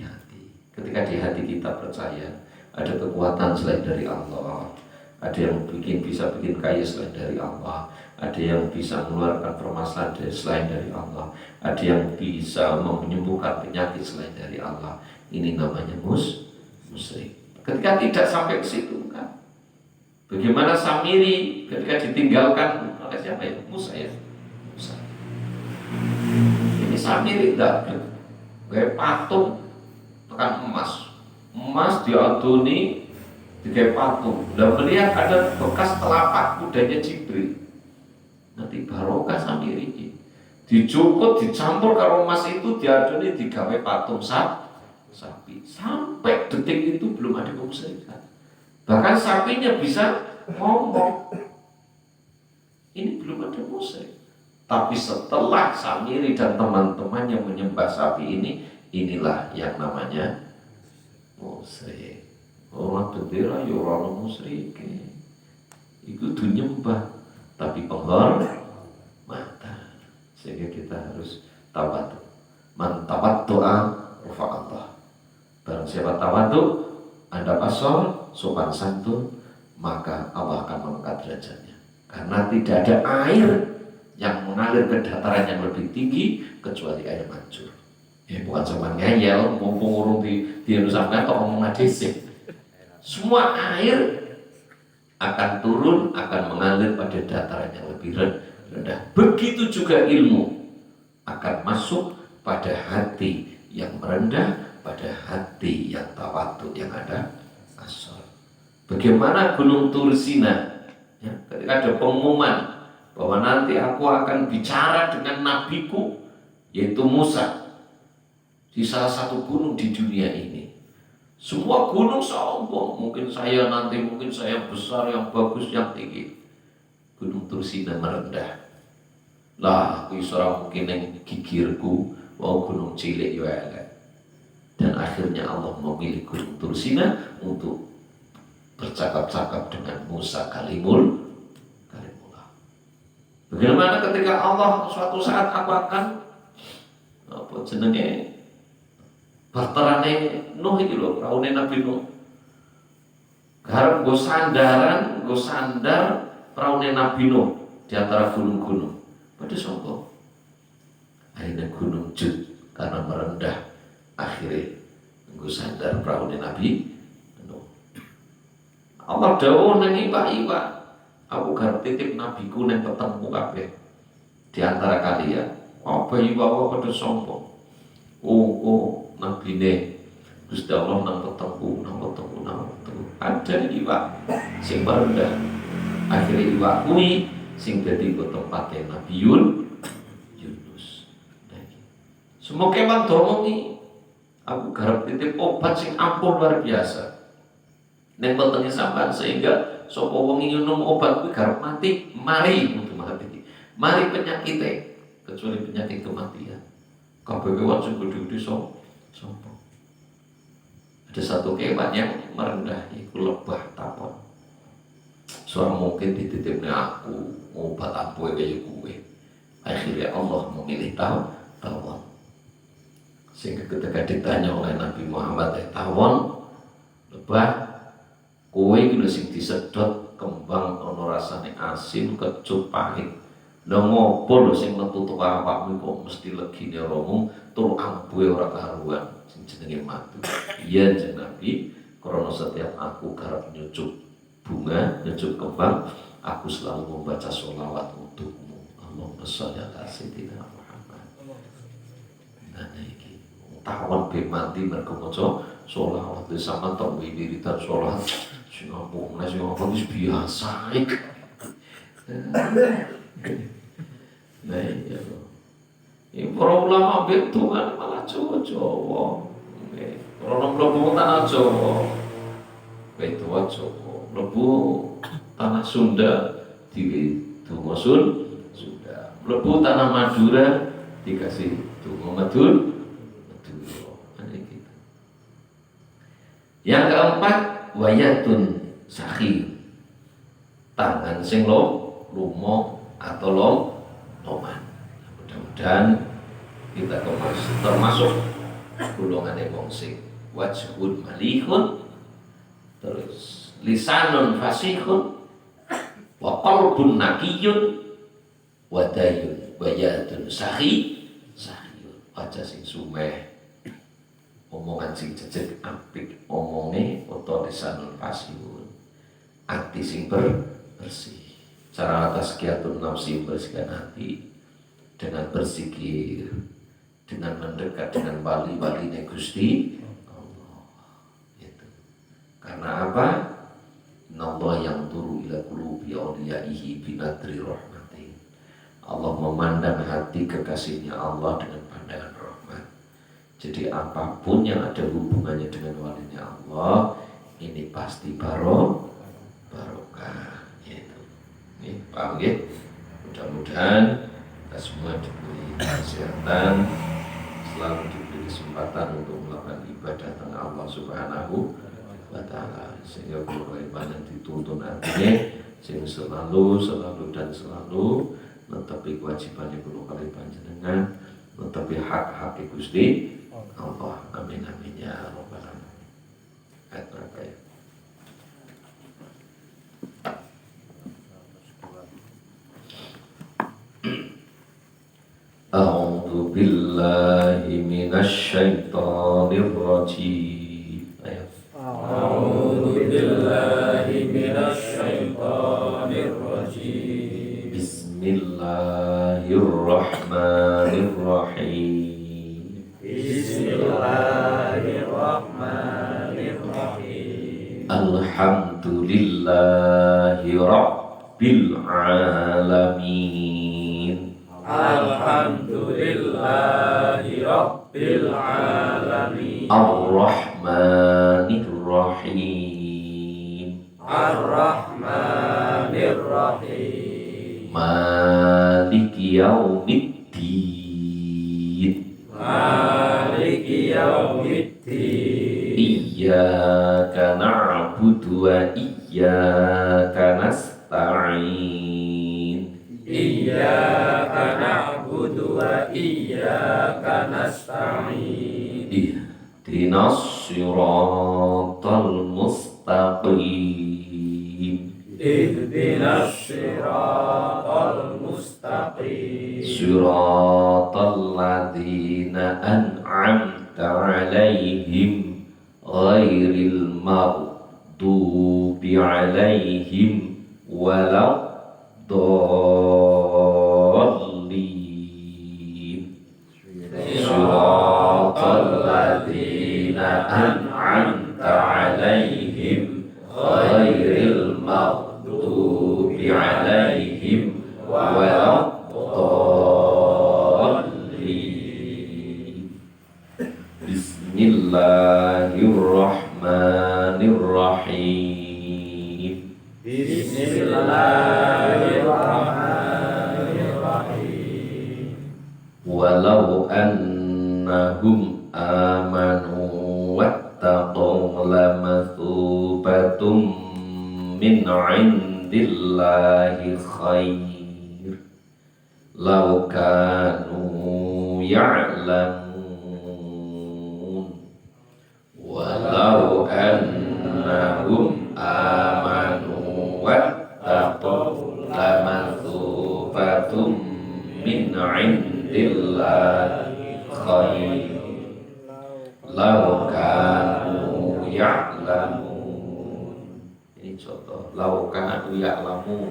Ketika di hati kita percaya ada kekuatan selain dari Allah, ada yang bisa bikin kaya selain dari Allah, ada yang bisa mengeluarkan permasalahan selain dari Allah, ada yang bisa menyembuhkan penyakit selain dari Allah. Ini namanya musyrik. Ketika tidak sampai ke situ kan, bagaimana Samiri ketika ditinggalkan oleh siapa ya? Musa. Ini Samiri tidak kayak patung tekan emas diadoni dikai patung. Dan melihat ada bekas telapak kudanya Jibril. Nanti barokah Samiri ini dicukut, dicampur karo emas itu diadoni digawe patung sapi. Sampai detik itu belum ada kemusyrikan. Bahkan sapinya bisa ngomong. Ini belum ada musyrik. Tapi setelah Samiri dan teman-temannya menyembah sapi ini, inilah yang namanya musyrik. Orang bendera ya orang musyrik. Itu nyembah, tapi penghormatan. Sehingga kita harus tawadhu. Man tawaddu'a rafa'allah. Barang siapa tawadhu, Anda pasal sopan santun, maka Allah akan mengangkat derajatnya. Karena tidak ada air yang mengalir ke dataran yang lebih tinggi kecuali air mancur. Ya bukan cuma ngeyel, mumpung urung di Nusantara atau ngomong ngadesik. Semua air akan turun, akan mengalir pada dataran yang lebih rendah. Begitu juga ilmu akan masuk pada hati yang merendah, pada hati yang tawadhu, yang ada asal. Bagaimana Gunung Tursina? Ya, ketika ada pengumuman bahwa nanti aku akan bicara dengan nabiku, yaitu Musa, di salah satu gunung di dunia ini. Semua gunung sombong, mungkin saya besar, yang bagus, yang tinggi. Gunung Tursina merendah. Lah, aku isra mungkin yang gigirku, mau gunung cilik ya elek. Dan akhirnya Allah memilih Gunung Tursina untuk bercakap-cakap dengan Musa kalimullah. Bagaimana ketika Allah suatu saat aku akan barterane Nuh iki lho, raune Nabi Nuh. Garap go sandar raune Nabi Nuh di antara gunung-gunung. Pada sombong. Akhirnya gunung Jud karena merendah, akhirnya go sandar raune Nabi Nuh. Allah dawuh nang iwak-iwak, aku garap titip nabiku nang petengmu kabeh di antara kalian. Apa iwak pada sombong. Oh nabine Gusti Allah nang petengku. Ada iwak sing merendah. Akhirnya iwak kuwi sing dadi tempatnya Nabi Yunus. Semua kewan domongi, aku garap titip obat sing ampuh luar biasa. Neng petengnya sampean sehingga sapa wong minum obat kuwi garap mati, mari untuk mati. Mari penyakitnya, kecuali penyakit kematian. Kabeh kewan sing gede-gede sombong. Ada satu kewan yang merendah, iku lebah tawon. Seorang mungkin dititipnya aku obat ampuh kaya kowe. Akhirnya Allah memilih tawon. Sehingga ketika ditanya oleh Nabi Muhammad, tawon, lebah, kowe iki lho sing disedot kembang ana rasane asin, kecut, pahit. Lha ngopo lho sing metu teko awakmu kok mesti legine romo tur ampuhe ora karuan. Sing jenenge madu. Iya jeneng Nabi, karena setiap aku garap nyucuk bunga, nyucuk kembang, aku selalu membaca sholawat untukmu. Allahumma sholli ala sayyidina Muhammad. Nah iki tawon be mati mergo maca sholawat wis sampean tok wiridan sholawat sing apa sing apa wis biasa iki. Nah iya. Ini para ulama betul kan malah Jawa. Orang mlebu tanah Jawa. Betul Jawa. Mlebu tanah Sunda di donga Sunda. Mlebu tanah Madura dikasih donga Madura. Gitu. Yang keempat wayatun sakhi. Tangan sing lumo atau loman. Mudah-mudahan kita termasuk golongan wong sing wajhun malihun, terus lisanun fasihun, wa qalbun naqiyun, wa dayun wayatun sahiyun, wajah sing sumeh, omongan sing jejeg apik omonge utawa lisanun fasihun, ati sing bersih. Cara tazkiyatun nafsi, bersihkan hati dengan berzikir, dengan mendekat dengan wali-wali Gusti Allah. Itu. Karena apa? Innallaha yanzuru ila qulubi awliyaihi binadri rahmatin. Allah memandang hati kekasihnya Allah dengan pandangan rahmat. Jadi apapun yang ada hubungannya dengan walinya Allah, ini pasti barokah. Gitu. Ini paham ya? Mudah-mudahan kita semua diberi kesehatan, selalu diberi kesempatan untuk melakukan ibadah tentang Allah Subhanahu wa Ta'ala, sehingga bagaimana dituntun artinya sehingga selalu dan selalu mentapi kewajiban yang kali panjenengan, mentapi hak-hak Gusti Allah. Amin amin ya rabbal alamin. Ayat berapa ya? A'udzu billahi minasy syaithanir rajim. A'udzu billahi minasy syaithanir rajim. Bismillahirrahmanirrahim. Bismillahirrahmanirrahim. Alhamdulillahi rabbil alamin. Alhamdulillahi rabbil alamin. Ar-Rahmanir Rahim. Ar-Rahmanir Rahim. Maliki yaumiddin. Maliki yaumiddin. Iyyaka na'budu wa iyyaka nasta'in. Iyyaka na'budu wa iyyaka nasta'in. Ihdinas siratal mustaqim. Ihdinas siratal mustaqim. Siratal ladzina an'amta 'alaihim ghairil maghdubi 'alaihim waladdallin. Siratal ladzina an'amta 'alaihim ghairil maghdubi 'alaihim waladdallin. Bismillahirrahmanirrahim. Bismillahirrahmanirrahim. Walau annahum amanu wattaqaw lamathubatum min 'indillahi khair law kanu ya'lamun. Walau annahum amanu wattaqaw lamathubatum min 'indillahi khair law laukan ya lamu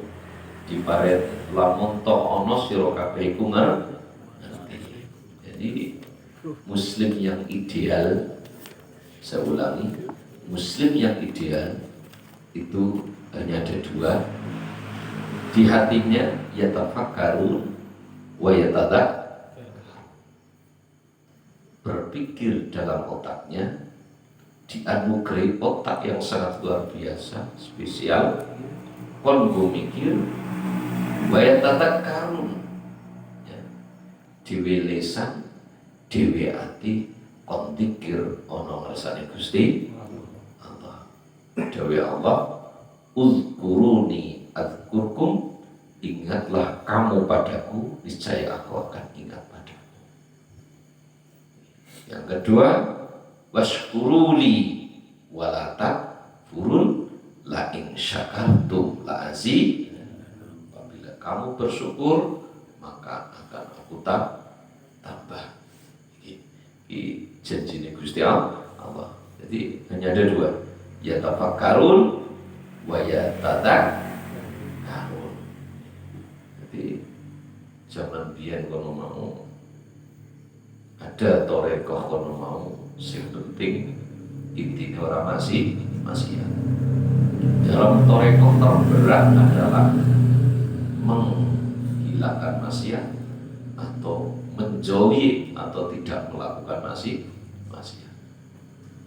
di paret lamun toh ono sira kabeh iku ngerti. Jadi muslim yang ideal, saya ulangi, muslim yang ideal itu hanya ada dua. Di hatinya yatafakkarun wa yatadak, berpikir dalam otaknya, dianugerahi otak yang sangat luar biasa, spesial, kon mikir, wa yatadakkarun, ya, dewe lesan, dewe ati, kon zikir ana ngersane Gusti Allah. Dewe Allah, uzkuruni adzkurkum, ingatlah kamu padaku, niscaya aku akan ingat padamu. Yang kedua, washkuruli walata furun la in syakartum la azi. Apabila kamu bersyukur, maka akan aku tambah. Ini janji Gusti Allah. Jadi hanya ada dua, ya tafakkarun wa ya tadakkarun. Jadi zaman biyen kono mau ada torekoh kono mau, sing penting intinya orang masih ya. Dalam torekoh terberat adalah menghilangkan maksiat atau menjauhi atau tidak melakukan maksiat.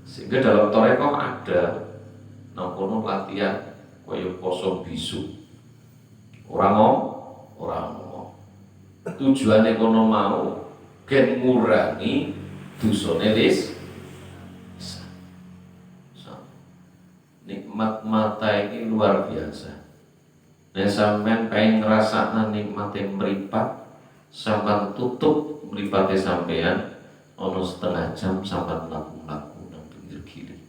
Sehingga dalam torekoh ada nampono latihan koyo poso bisu. Orang ngomong. Tujuannya kono mau gen ngurangi dosane lisan. Nikmat mata ini luar biasa. Nek sampean pengen ngrasakna nikmate mripat, sampean tutup mripate sampean ono setengah jam sampean mlaku-mlaku nang pinggir kiri.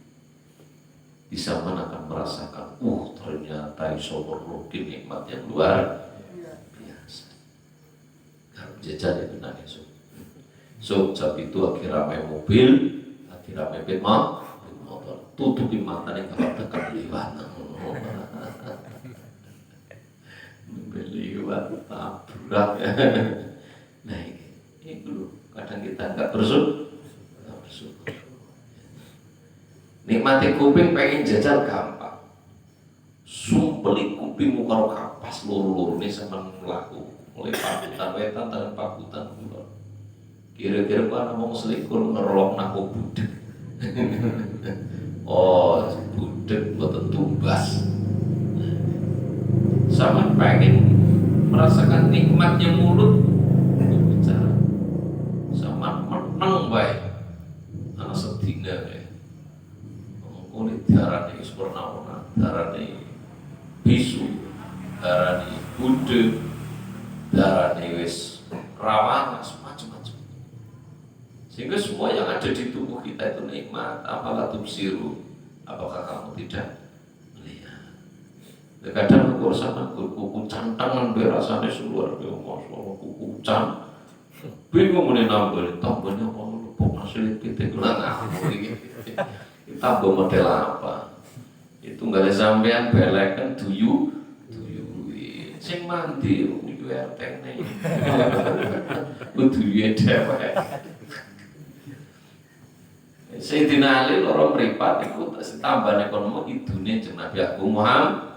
Bisa akan merasakan, ternyata iso merugi nikmat yang luar biasa. Kalau jajan itu nang esuk. So, jam itu akhirnya main mobil, akhirnya main motor, tutupi matanya kalau dekat liwat. Liwat tabrak. Nah ini dulu kadang kita nggak bersyukur. Nikmati kuping pengen jajal gampang. Sumpeli kupingmu karo kapas loro-loro ini sama melaku, mulai pakutan wetan dan pakutan kulon. Kira-kira gua mau selikur ngerolok nako budek. Budek buat tumbas. Sama pengen merasakan nikmatnya mulut bicara. Sama menang baik. Anak sedina ya. Kulit darah ini sempurna, darah ini bisu, darah ini budek, darah ini wis rawan, macam-macam. Sehingga semua yang ada di tubuh kita itu nikmat. Apalah tubsiru, apakah kamu tidak melihat? Kadang aku sama kuku cantangan berasanya seluar biasa, kuku can, bingung ini nambah, tambahnya apa lupa hasil kita kurang aku ini. Tambah model apa? Itu nggak ada sampean belekan tuyu, sing mandi, itu RT nih, tuyu dewek. Sayyidina Ali loro mripat iku tambah ekonomi idune jeneng Nabi Agung Muhammad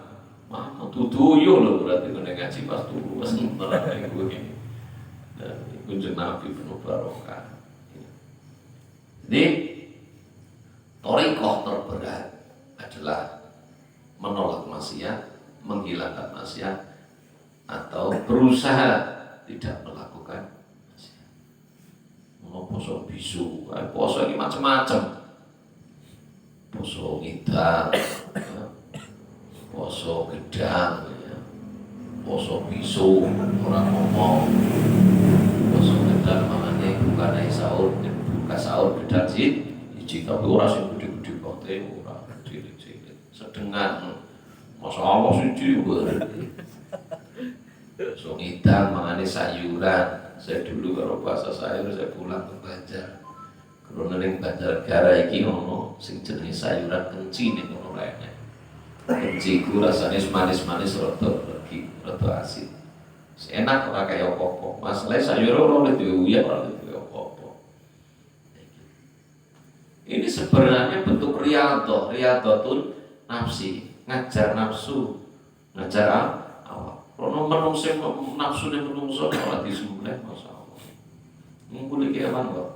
tutuyo lho berarti kene ngaji pas turu wis nerang iku iki. Dan iku jeneng Nabi penuh barokah. Jadi thariqah terberat adalah menolak maksiat, menghilangkan maksiat atau berusaha tidak melakukan poso bisu, poso ini macam-macam, poso ngidang, poso gedang, poso bisu, orang ngomong, poso gedang makanya bukan sahur, buka sahur gedang sih, tapi orang sih gede-gede kote, orang cilik-cilik, sedengan, masa Allah sih cilik, poso ngidang makanya sayuran. Saya dulu kalau puasa sayur saya pulang ke Banjar. Kalau neng Banjar Negara iki ono sing jenenge sayuran kenci ning ono lainnya. Kenciku rasanya manis-manis rada legi, rada asin. Enak ora kaya apa-apa. Masalahnya sayur ora oleh diuyah, ora oleh diuyah apa-apa. Ini sebenarnya bentuk riyadhatul nafsi, ngajar nafsu, ngajar awak. Kalau menungso nafsu ning menungso ora disembelih masyaallah. Ngumpul iki apa kok?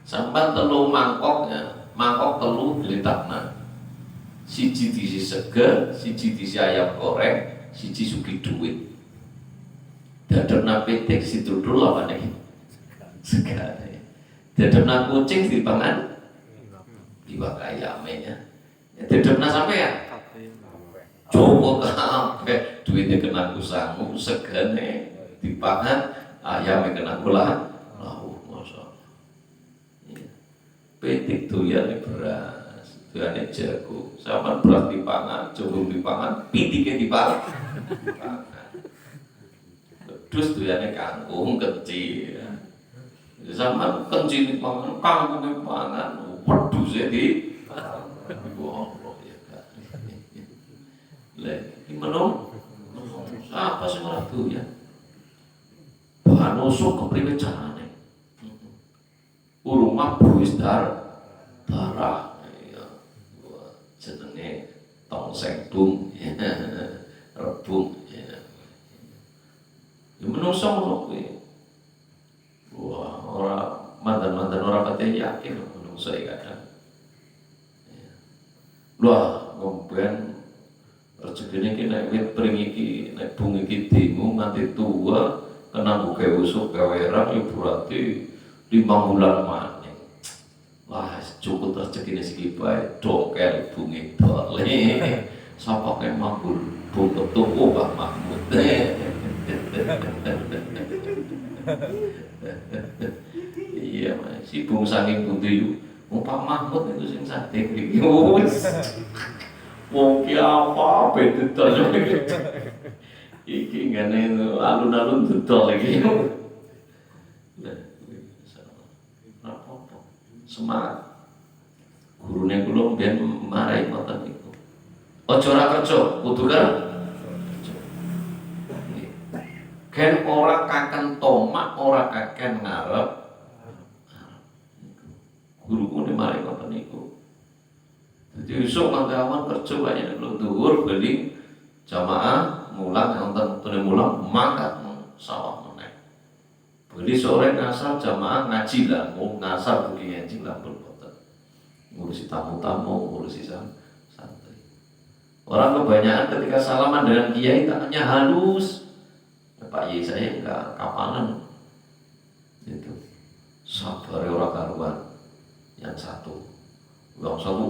Sampai telu mangkok ya, mangkok telu diletakna. Siji diisi seger, siji diisi ayam goreng, siji sugi duit. Dadepna pitik situdul apa nih? Segar. Dadepna kucing dipangan iwak ayamnya. Dadepna sampean coba kabeh duitnya kena kusangu, segane dipangan ayamnya kena kula. Masyaallah. Pitik doyan beras, doyan jago. Sama beras dipangan, jagung dipangan, pitike dipangan. Terus doyane kangkung kecil. Sama kencing dipangan, kangkung dipangan, wedhus di Allah ya kan. Lah, gimana? Apa sih ora doyan? Bahan usuk kepriwe carane? Urung mabuk wis darah. Jenenge tongseng bung, rebung. Ya menungso ngono kuwi. Wah, ora mantan-mantan ora pati yakin menungso iki kadang. Wah, ngomben rezekine iki nek wit pring iki, nek bung iki demo nganti tua kena buke usuk gaweran ya berarti 5 bulan maning. Wah, cukup rezekine siki bae dokel bungi dole. Sapa kaya mambul bung ketuku Pak Mahmud. Iya, si bung saking pundi Pak Mahmud itu sing sate iki. Wong ki apa bedetol iki ngene alun-alun dodol iki. Semangat. Gurune kula mbiyen marahi ngoten niku. Aja ora kerja, kudu ken ora kaken tomak, ora kaken ngarep. Guruku marahi ngoten niku. Jadi esuk mangkawan kerja banyak lu dhuwur beli jamaah mulang wonten tune mulang mangkat sawah meneh. Beli sore ngasar jamaah ngaji lah, mau ngasar pergi ngaji lah berpoten. Ngurusi tamu-tamu, ngurusi santri. Orang kebanyakan ketika salaman dengan kiai tangannya halus. Pak Yai saya enggak kapalan. Itu sabar orang karuan. Yang satu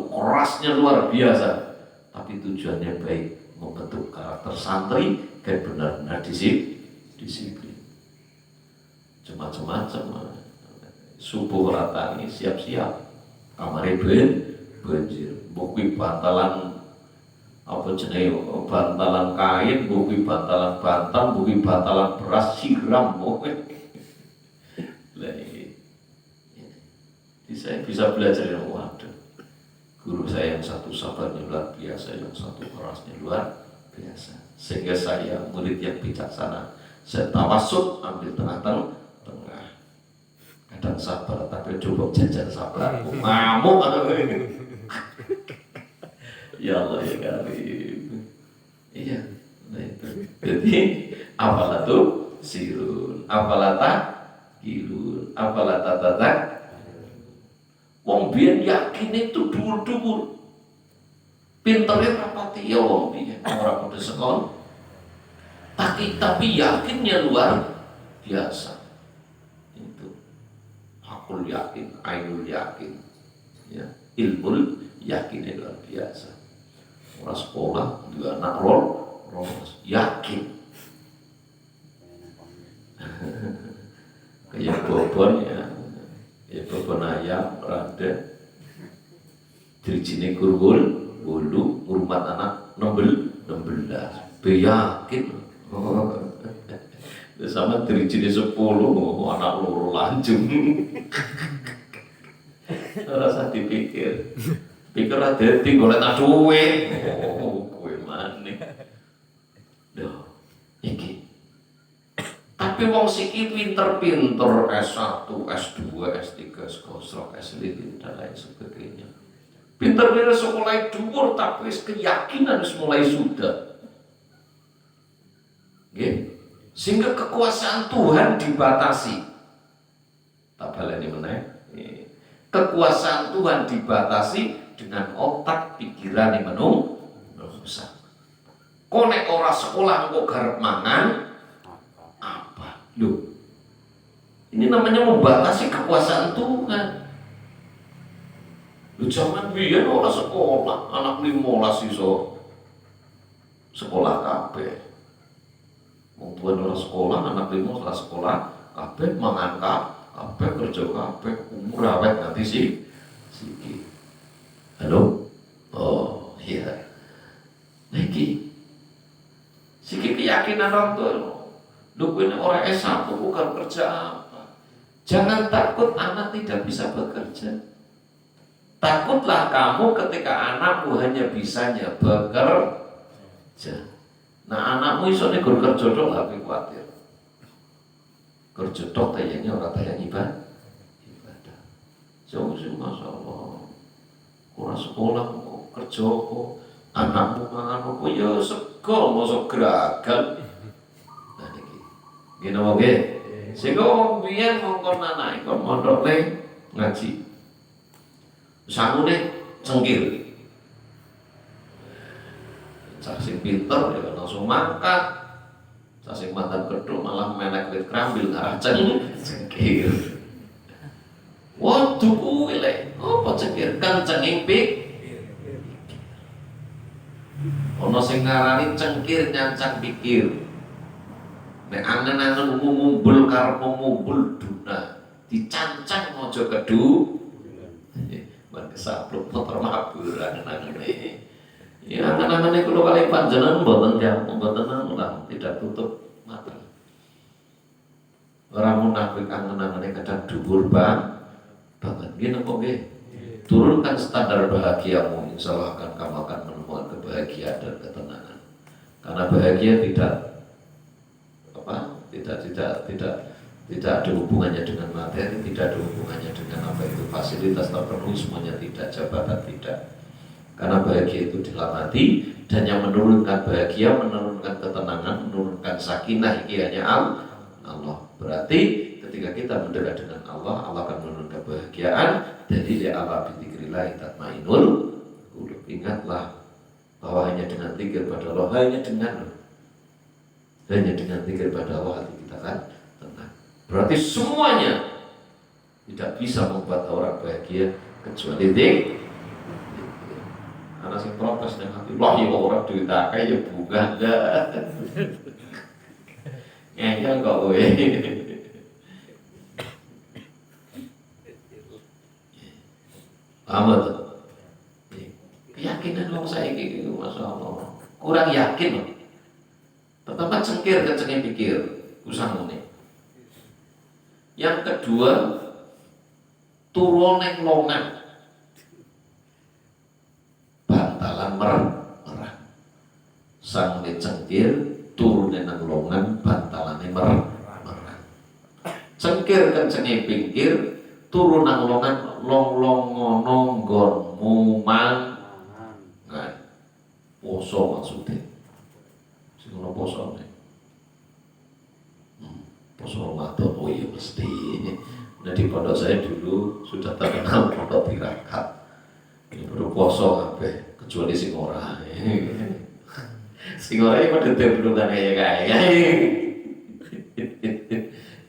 kerasnya luar biasa, tapi tujuannya baik, membentuk karakter santri dan benar-benar disiplin. Macam-macam. Subuh rata ini siap-siap. Kamare banjir. Buku bantalan apa jenenge bantalan kain, buku bantalan bantal, buku bantalan beras siram. Saya bisa belajar yang waduh. Guru saya yang satu sabarnya luar biasa, yang satu kerasnya luar biasa. Sehingga saya murid yang bijaksana. Saya tawasud ambil tengah-tengah. Kadang sabar, tapi coba jajan sabar. Ngamuk atau ini. Ya Allah ya Karim. Iya. Nah itu. Jadi apalah tuh sirun, apalah tak kilun, apalah tak. Wong biyen yakin itu dhuwur-dhuwur. Pintere rapati ya wong biyen ora padha sekolah. Tapi yakinnya luar biasa. Itu hakul yakin, ainul yakin. Ya, ilmu yakin luar biasa. Orang sekolah juga anak rolos yakin. Kayak bobon ya. Ya bobon ayam rada dirijine kurwul wulu ngurmat anak 16 beyakin sama dirijine 10 anak loro lanjung rasa dipikir Pikir dadi golek tak duwe. Oh, kowe maneh. Lho, iki. Tapi wong siki pinter-pinter S1, S2, S3, S3, S5 dan lain sebagainya. Pinter-pinter sekolah dhuwur tapi keyakinan mulai sudah. Nggih. Sehingga kekuasaan Tuhan dibatasi. Tak baleni meneh. Kekuasaan Tuhan dibatasi dengan otak pikiran yang rusak. Konek ora sekolah kok garep mangan apa? Loh. Ini namanya membatasi kekuasaan Tuhan. Lu zaman biyen ora sekolah, anak 15 iso sekolah kabeh. Wong tuwa ora sekolah, anak 15 ora sekolah, kabeh mangan kabeh kerja kabeh, umur awet nanti siki. Halo? Oh, iya. Niki. Siki keyakinan orang tua. Lu ini orang S1 bukan kerja apa. Jangan takut anak tidak bisa bekerja. Takutlah kamu ketika anakmu hanya bisanya bekerja. Nah anakmu iso nek kerja tok lagi kuatir. Kerja tok tayangnya orang tayang ibadah. Jauh sih masalah. Kurang sekolah kok kerja kok anakmu mangan kok ya sego mosok gerakan. Nah niki. Gini oke. Sehingga wong biyen ngongkon anak kon mondok ngaji. Sangune cengkir. Sing pinter ya langsung mangkat. Sing mantan keduk malah menek wit krambil ngarah cengkir. Waduh kuwi lek apa cengkir kenceng pik. Ono sing ngarani cengkir nyancang pikir. Nek angen-angen ngumpul karep ngumpul duna, dicancang aja kedu. Ben kesapluk motor mabur angen-angen iki. Ya angen-angen iki kula kali panjenengan mboten lah, tidak tutup mata. Ora munafik angen-angen kadang dhuwur banget gini kok turunkan standar bahagiamu, insya Allah kamu akan menemukan kebahagiaan dan ketenangan. Karena bahagia tidak ada hubungannya dengan materi, tidak ada hubungannya dengan apa itu fasilitas terpenuhi semuanya, tidak jabatan tidak. Karena bahagia itu dalam hati, dan yang menurunkan bahagia, menurunkan ketenangan, menurunkan sakinah ini hanya Allah. Berarti ketika kita mendekat dengan Allah, Allah akan menurunkan kebahagiaan. Jadi dia Allah bidzikrillah tatmainnul qulub. Ingatlah bahwa hanya dengan zikir pada Allah, hanya dengan zikir pada Allah hati kita kan tenang. Berarti semuanya tidak bisa membuat orang bahagia kecuali zikir. Karena sing protes dengan hati, wah ya orang duit akeh ya bunga enggak. Ngeyel kok kowe. Paham tuh? Keyakinan wong saiki iki masyaallah. Kurang yakin loh. Pertama cengkir kencengin pikir, usah ngene. Yang kedua, turun neng longan. Bantalan merah. Sang cengkir turun neng longan, bantalane merah. Cengkir kencengin pikir, turun nang longan long-longono nggonmu mangan. Nah, poso maksudnya. Sing ono posone. Poso Ramadan, oh iya mesti. Nah di pondok saya dulu sudah terkenal pondok tirakat. Ini baru poso kabeh, kecuali sing ora. Sing ora iki padha deblukan kaya.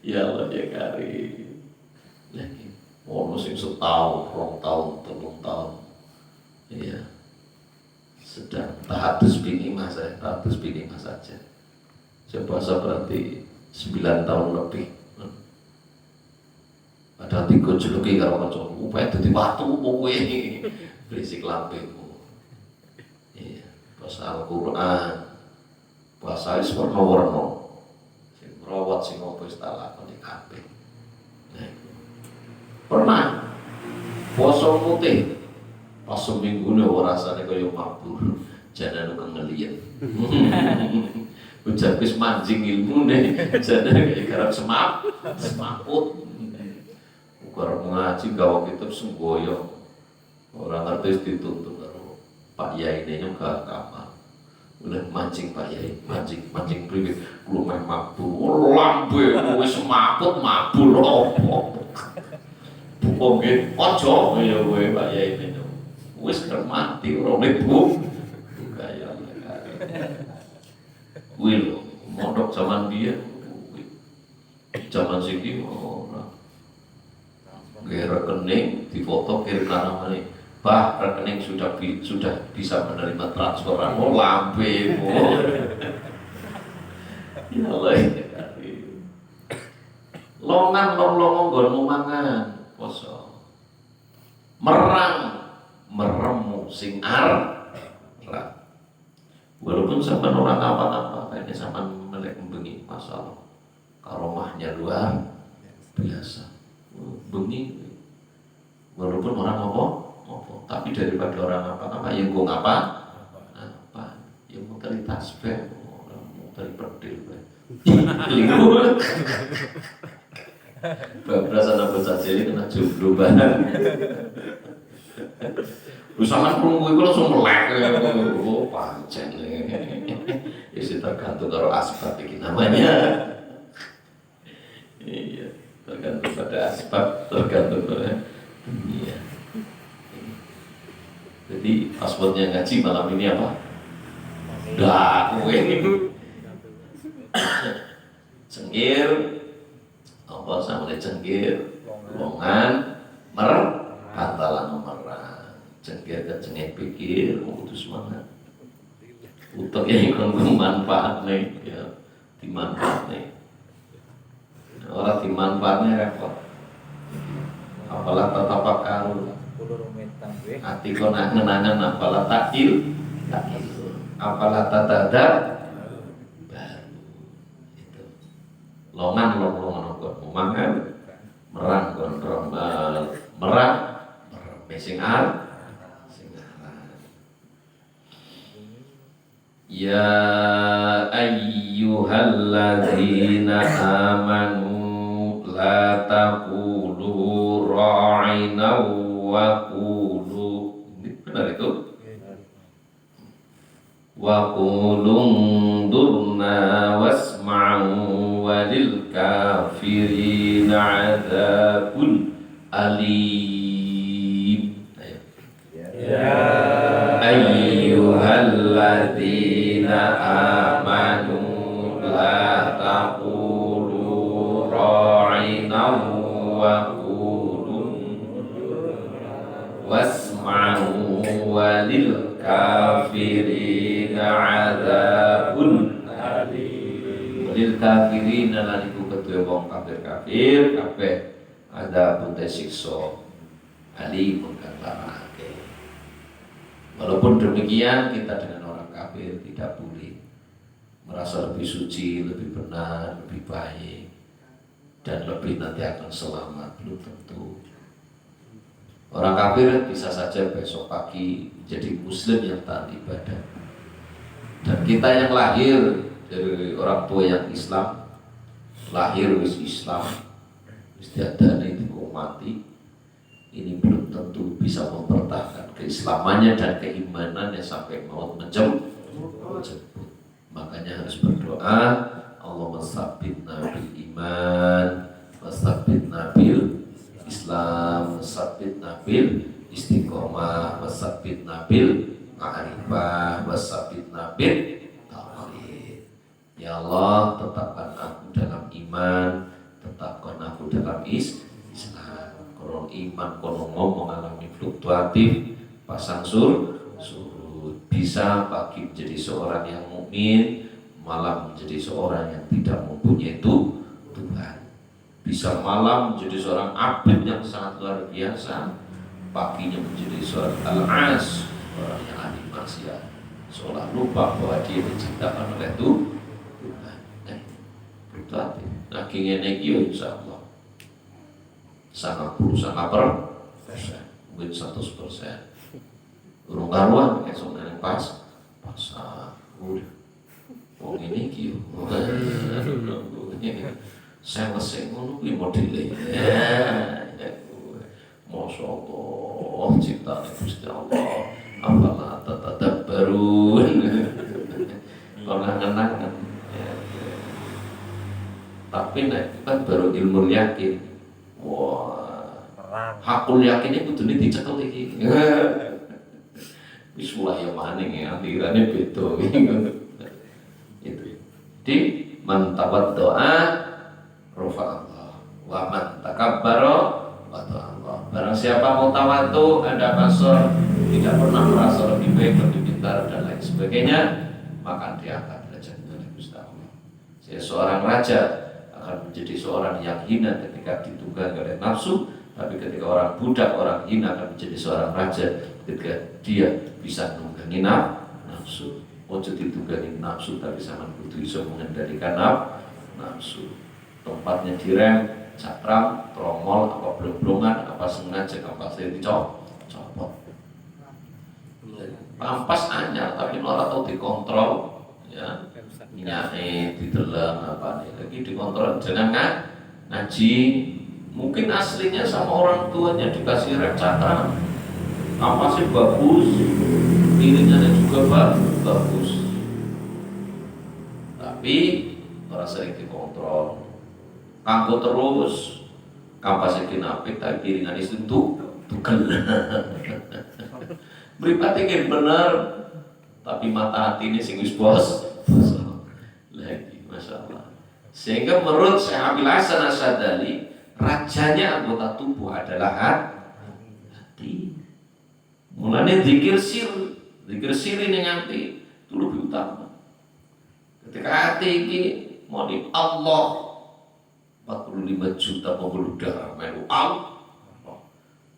Ya Allah ya karim. Lagi ono sing setahun, 2 tahun, 3 tahun. Iya. Sedang tahadus binimah saya, tahadus binimah saja. Saya puasa berarti 9 tahun lebih. Padahal tiga juluki karo kanca, upaya dadi watu kowe. Berisik lambemu. Iya, puasa Al-Qur'an. Puasa wis warna-warna. Sing rawat sing opo wis tak lakoni kabeh. Pernah poso putih pas seminggu nih rasanya kayak mabur, jangan lu ngeliat. Ujar wis mancing ilmu nih, jangan kayak garap semaput. Garap ngaji gawang kitab senggoyo, orang artis dituntut karo Pak Yai ini juga kamar. Udah mancing Pak Yai, mancing pribadi, lu main mabur, lambe, wis semaput mabur opo. Oke, ojo ya gue Pak Yai ini. Wis mati ora lebu. Kaya kuwi lho, mondok zaman dia. Zaman siki ora. Nggih rekening difoto kirim nang mana. Bah, rekening sudah bisa menerima transferan. Oh, lambe. Ya Allah. Longan nggon mangan poso. Meremu sing arep. Walaupun sampai orang apa-apa, ini sama melek bengi masalah karomahnya luar biasa. Bengi, walaupun orang apa, tapi daripada orang apa-apa, yang gue ngapa, yang mau tali tasbih, mau tali pedil, lingkungan. Berasaan apa saja ini kena jomblo banget. Usahakan perunggu itu langsung melek. Oh pancen. Isi tergantung kalau asbab ini namanya. Iya, tergantung pada asbab, tergantung pada dunia. Jadi passwordnya ngaji malam ini apa? Dakwah. Cengkir, apa sama cengkir, longan, bantalan merah. Cengkir dan cengkir pikir, putus semangat. Utak yang ikut manfaat nih, ya dimanfaat nih. Orang dimanfaatnya repot. Apalah tatapak karun. Hati kau nak ngenangan apalah takil, apalah tatada baru. Itu. Longan kau mangan, merang kau merang, mesing Ya ayyuhalladzina amanu la taqulu ra'ina wa qulu. Benar itu? Wa qulu durna wasma'u walil kafirina 'adzabun alim. Ya ayyuhalladzina amanu la taqulu ra'ina wa qulu wasma'u walil kafirina 'adzabun alim. Walil kafirina lan iku kedue wong kafir kabeh ada pun siksa alim kang larake. Walaupun demikian kita dengan orang kafir tidak boleh merasa lebih suci, lebih benar, lebih baik dan lebih nanti akan selamat, belum tentu. Orang kafir bisa saja besok pagi jadi muslim yang taat ibadah. Dan kita yang lahir dari orang tua yang Islam, lahir wis Islam, wis diadani dikumati, ini belum tentu bisa mempertahankan keislamannya dan keimanannya sampai maut menjemput. Makanya harus berdoa, Allahumma tsabbitna bil iman, tsabbitna bil Islam, tsabbitna bil istiqomah, tsabbitna bil ma'rifah, tsabbitna bil tauhid. Ya Allah, tetapkan aku dalam iman, tetapkan aku dalam Islam. Konon iman, konon ngomong mengalami fluktuatif, pasang surut, bisa pagi menjadi seorang yang mukmin, malam menjadi seorang yang tidak mempunyai Tuhan. Bisa malam menjadi seorang abid yang sangat luar biasa, paginya menjadi seorang al-as, orang yang ahli maksiat, seolah lupa bahwa dia diciptakan oleh Tuhan. Fluktuatif. Nah, kingin iki insya Allah sangat mungkin 100%. Urung karuan esuk nang pasar. Udah. Wong ini iki yo. Saya meseng ngono kuwi modele. Masyaallah ciptaan Gusti Allah. Apalah tadabbarun. Orang kenangan. Tapi kan baru ilmu yakin. Wah. Hakul yakin itu kudune dicekel iki. Wis mulai maning ya, akhirane beda itu. Di man tawaddoa rafa Allah wa man takabbara wada Allah. Barang siapa mau tawadhu, ada kasar, tidak pernah merasa lebih baik, lebih pintar dan lain sebagainya, maka dia akan derajatnya oleh Gusti Allah. Seorang raja akan menjadi seorang yang hina ketika ditunggangi oleh nafsu, tapi ketika orang budak, orang hina akan menjadi seorang raja ketika dia bisa menunggangi nafsu. Ojo ditunggangi nafsu, tapi sama kudu iso mengendalikan nafsu. Tempatnya direm, cakram, tromol, apa blong-blongan, apa sengaja kampasnya dicopot. Pampas anyar tapi malah tau dikontrol, ya. Minyaknya dideleng apa nih lagi dikontrol, jangan ngaji. Mungkin aslinya sama orang tuanya dikasih rem cakram, kampasnya bagus, piringannya juga bagus, tapi orang sering dikontrol. Kanggo terus kampasnya kinapik tapi piringan itu tugel. Mripate ki bener tapi mata hati ini sing wis bos lagi masalah. Sehingga menurut Syekh Abil Hasan Asyadzali, rajanya anggota tubuh adalah hati. Mulane zikir sir ini nganti itu lebih utama. Ketika hati ini mau di Allah 45 juta pembuluh darah melu Allah.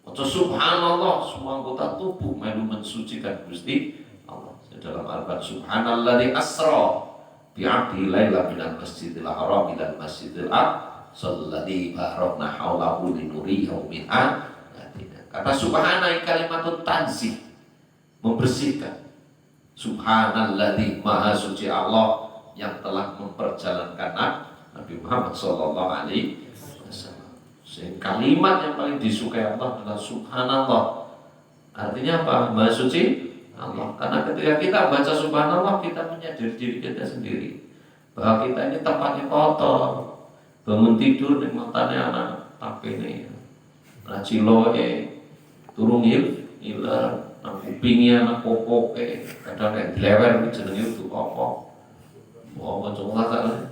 Atau subhanallah, semua anggota tubuh melu mensucikan Gusti Allah. Dalam Al-Quran, subhanalladzi asra bi'abdihi lailan minal masjidil haram ilal masjidil aqsa alladzi barakna haulahu linuriyahu min ayatina. Kata subhana kalimatut tanzih, membersihkan. Subhanalladzi, maha suci Allah yang telah memperjalankan Nabi Muhammad sallallahu alaihi wasallam. Kalimat yang paling disukai Allah adalah subhanallah. Artinya apa? Maha suci Allah. Karena ketika kita baca subhanallah, kita menyadari diri kita sendiri bahwa kita ini tempatnya kotor. Bangun tidur ning matane anak tapene. Raciloe turung ilar, nang kupinge anak popoke, kadang nek dilewer jenenge itu apa? Oh, macam apa?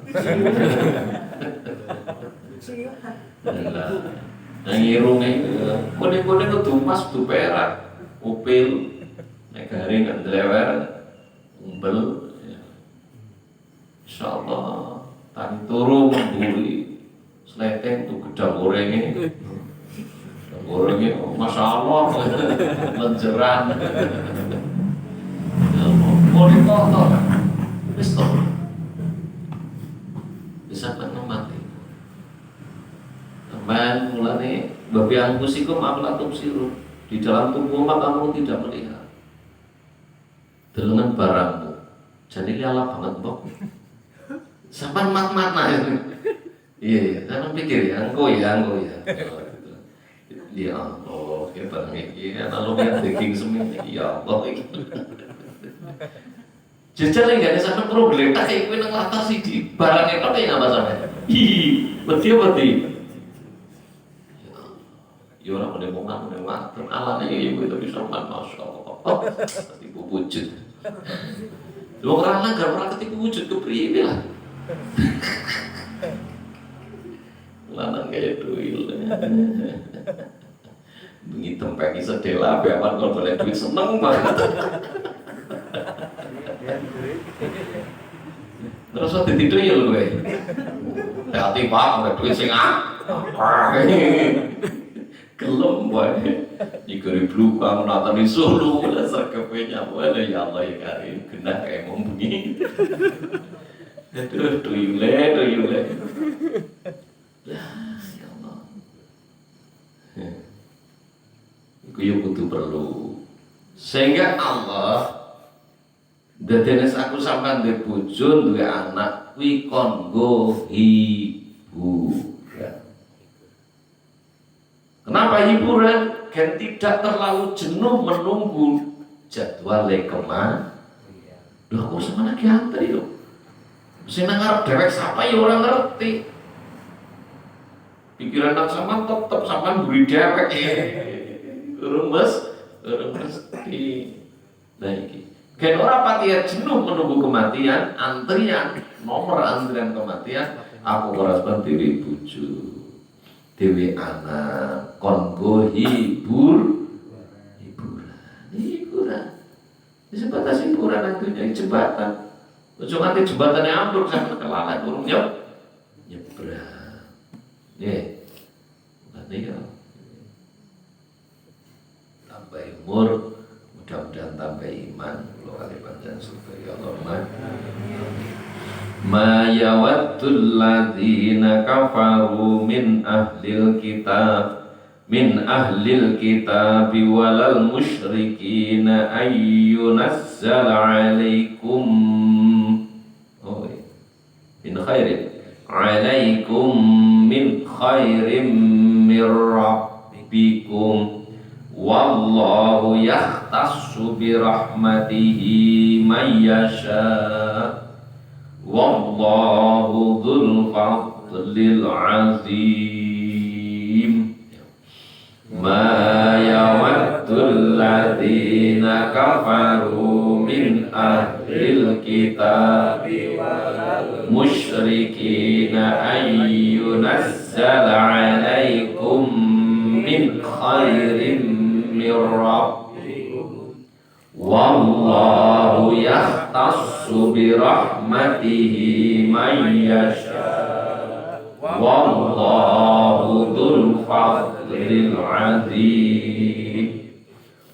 Yang irungnya kode-kode itu emas, itu perak, upil, garing, lewer, umbel. Insyaallah tani turu memburi seleteng tuh gedang gorengnya, masya Allah, lenjeran. Kode kotor, pistol. Bisa mati. Teman mulane babi angkusikum amlatum siru. Di dalam tubuhmu kamu tidak melihat. Delengan barangmu. Jadi liala banget mbok. Sampai mat-matna itu. Iya, jangan pikir ya, engko ya. Ya Allah, kayak barang iki ana lumayan daging semen ya Allah iki. Jajal enggak ada sampai problem, tak kayak gue nang latas sih di barang itu kayak apa sampai? Beti. Ya orang menemukan alane ya gue itu bisa masya Allah. Ketipu wujud. Dua orang lah, gak pernah ketipu wujud kepriwe lah. Lanang kayak duil. Bengi tempeki sedela, beawan kalau boleh duit seneng banget. Terus waktu itu ya lu gue hati pak, udah duit sing gelem wae dikeri blukang nonton di Solo lah sakepenya wae ya Allah ya karim genah kayak mau bunyi aduh tuyule ya Allah iku yo kudu perlu Sehingga Allah dadenes aku sampean duwe bojo, duwe anak kuwi kanggo hiburan. Kenapa hiburan? Kan tidak terlalu jenuh menunggu jadwal kemana. Loh kok sama lagi antri loh. Sing ngarep dewek sapa ya orang ngerti. Pikiran nak sama tetep sampean buri dewek. Urung mesti. Nah iki. Kan ora pati jenuh menunggu kematian, antrian, nomor antrian kematian, aku ora sendiri bojo. Dewi anak kanggo hiburan. Sebatas hiburan nantinya jembatan. Ojo nganti jembatannya ambruk sampe kelalen urung nyebrang. Nggih. Nanti ya. Tambah umur, mudah-mudahan tambah iman. Kalau kali panjang supaya Allah ma yawaddul ladzina kafaru min ahlil kitab walal musyrikina ayyunazzala alaikum min khairin min rabbikum wallahu yahtassu bi rahmatihi man yasha wallahu dzul fadlil azim. Ma yawaddul ladzina kafaru min ahlil kitabi wal musyrikina ayyunazzala alaikum min khairin min rabbikum wallahu yahtassu bi rahmatihi man yasha wallahu dzul fadlil azim.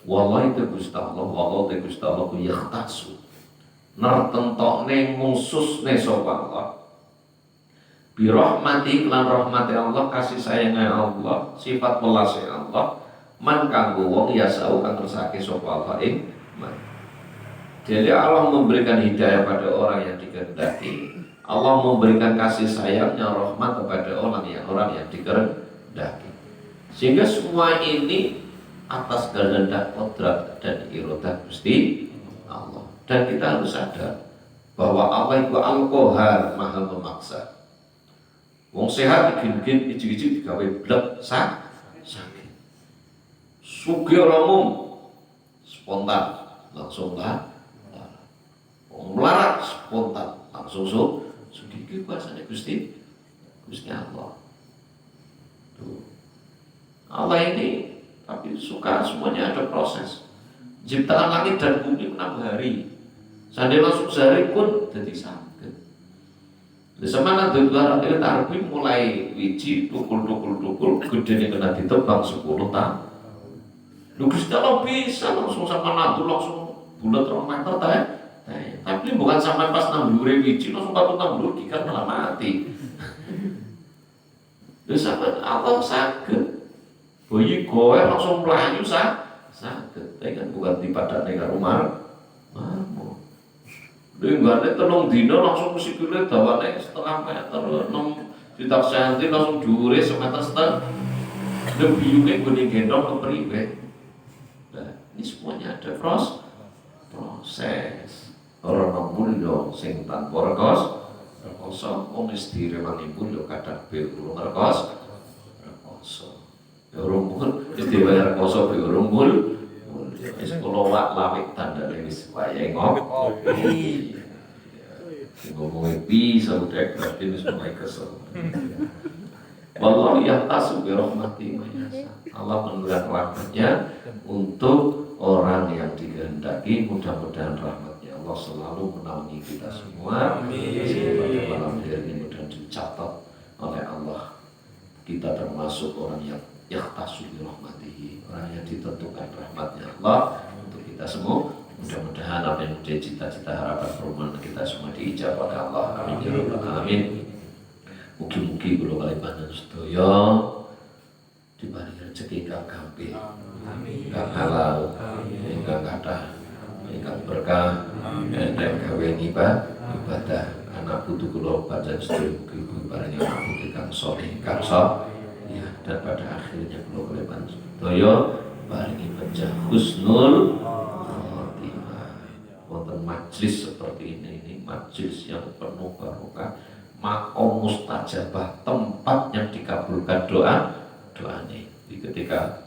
Wallahi te Gusti Allah, wallahi te Gusti Allah ku yahtassu nertentokne ngususne sapa Allah bi rahmati lan rahmati Allah, kasih sayangnya Allah, sifat welase Allah man kanggo wong yasau kang kersake sapa Allah ing man. Jadi Allah memberikan hidayah pada orang yang dikehendaki. Allah memberikan kasih sayangnya rahmat kepada orang yang dikehendaki. Sehingga semua ini atas kehendak kodrat dan iradah Gusti Allah. Dan kita harus sadar bahwa Allah itu Al-Qahhar, Maha Memaksa. Wong sehat digin-gin iji-iji digawe blek sakit. Sugih ora mung spontan langsung lah. Wong melarat spontan langsung sugih iki kuasane Gusti Allah. Tuh. Allah ini tapi suka semuanya ada proses. Ciptaan langit dan bumi 6 hari. Seandainya langsung sehari pun jadi sakit. Di sana nanti barang itu tarbi mulai wiji tukul gedenya kena ditebang 10 tahun. Lu Gusti Allah bisa langsung sama natu langsung bulat 2 meter tapi bukan sampai pas nambure wiji langsung patut nambur ikan malah mati. Lu sama Allah sakit. Bayi goe langsung melayu sakit. Tapi kan bukan di padane karo marmo. Dia nggak ada tenung dino langsung musikule dawane 1,5 meter 6 juta senti langsung dhuwure 1,5 meter. Dia biyunge gone gendong kepriwe. Nah, ini semuanya ada proses. Ora nembul yo sing tanpa rekoso wong wis direwangi pun yo kadang be urung rekoso. Ya urung pun wis dibayar rekoso be urung mul. Wis kula wak lawik tandane wis wayahe ngopi. Ngomongin bisa udah berarti wis mulai kesel. Wallahu yahtasu bi rahmatihi man yasha. Allah memberikan rahmatnya untuk orang yang dikehendaki. Mudah-mudahan rahmatnya Allah selalu menaungi kita semua. Sehingga malam hari ini mudah dicatat oleh Allah. Kita termasuk orang yang yahtasu bi rahmatihi, orang yang ditentukan rahmatnya Allah untuk kita semua. Mudah-mudahan apa yang menjadi cita-cita harapan permohonan kita semua diijabah oleh Allah. Amin ya rabbal alamin. Mugi-mugi kula kali panjenengan sedaya diparingi rezeki kang gampil, kang halal, ingkang kathah, ingkang berkah, dan gawe ibadah. Anak putu kula panjenengan sedaya mugi paringi anak putu kang saleh, kang ya, dan pada akhirnya kula kaliyan sedaya paringi pejah husnul khotimah. Wonten majelis seperti ini majelis yang penuh barokah, makom mustajabah, tempat yang dikabulkan doanya. Jadi ketika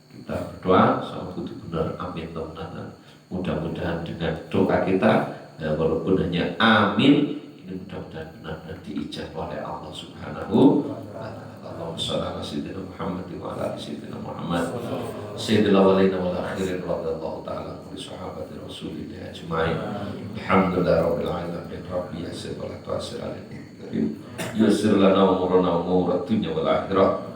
kita berdoa sama kudu benar amin teman-teman. Mudah-mudahan dengan doa kita walaupun hanya amin, ini mudah-mudahan benar-benar diijabah oleh Allah Subhanahu wa ta'ala. Allahumma shalli ala sayyidina Muhammad wa ala ali sayyidina Muhammad sayyidil awwalin wal akhirin radhiyallahu ta'ala li sahabati Rasulillah ajma'in. Alhamdulillah rabbil alamin. Rabbi yassir wa la tu'assir alaina karim. Yassir lana umurana umur dunya wal akhirah.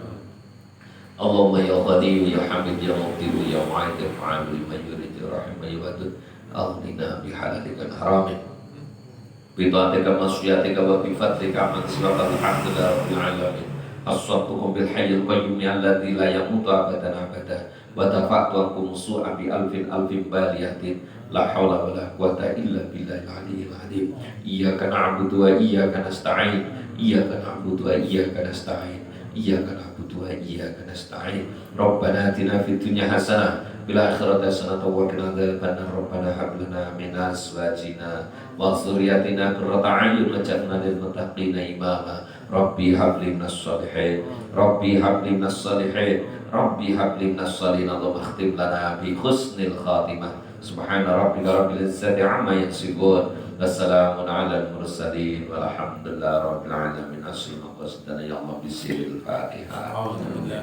Allahumma ya Ghani ya Hamid ya Muqtir ya Mu'id ya Fa'amil man yurid ya Rahim ya Wadud. Aghnina bihalalika haramik bitaatika masyiatika wa bifatika man siwaka alhamdulillah rabbil alamin. As-sabtukum bil hayyil qayyum alladzi la yamutu abadan abada wa dafa'tukum su'a bi alfin baliyatin la haula wa la quwata illa billahil aliyyil azim. Iyyaka na'budu wa iyyaka nasta'in. Iyyaka na'budu wa iyyaka nasta'in. Iyyaka na'budu wa iyyaka nasta'in. Rabbana atina fid dunya hasanah fil akhirati hasanah wa qina adzabannar. Rabbana hab lana min azwajina wa dzurriyyatina qurrata a'yun waj'alna lil muttaqina imama. Rabbi habli minas salihin. Rabbi habli minas salihin. Rabbi habli minas salihin. Allahumma khtim lana bi husnil khatimah. Subhana rabbika rabbil izzati amma yasifun. Wassalamun ala al-mursalin walhamdulillahi rabbil alamin. Assalamu alaikum ya Allah bisiril Fatihah. Alhamdulillah.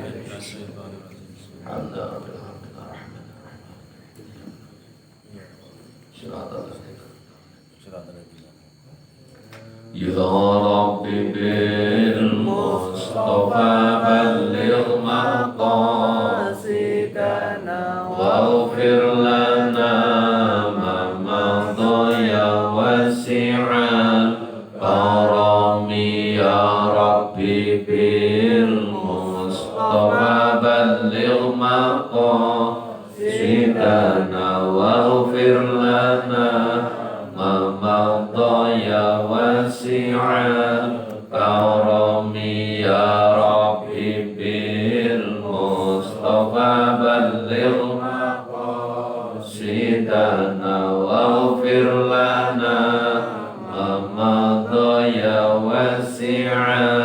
Ya Rabbi bil Mustafa balligh maqasidana waghfir lana ma madha wasi'al karami ya Rabbi bil Mustafa balligh maqasidana waghfir lana ya wasi'al karami ya Rabbi bil Mustafa balligh maqasidana waghfir lana ma madha ya wasi'al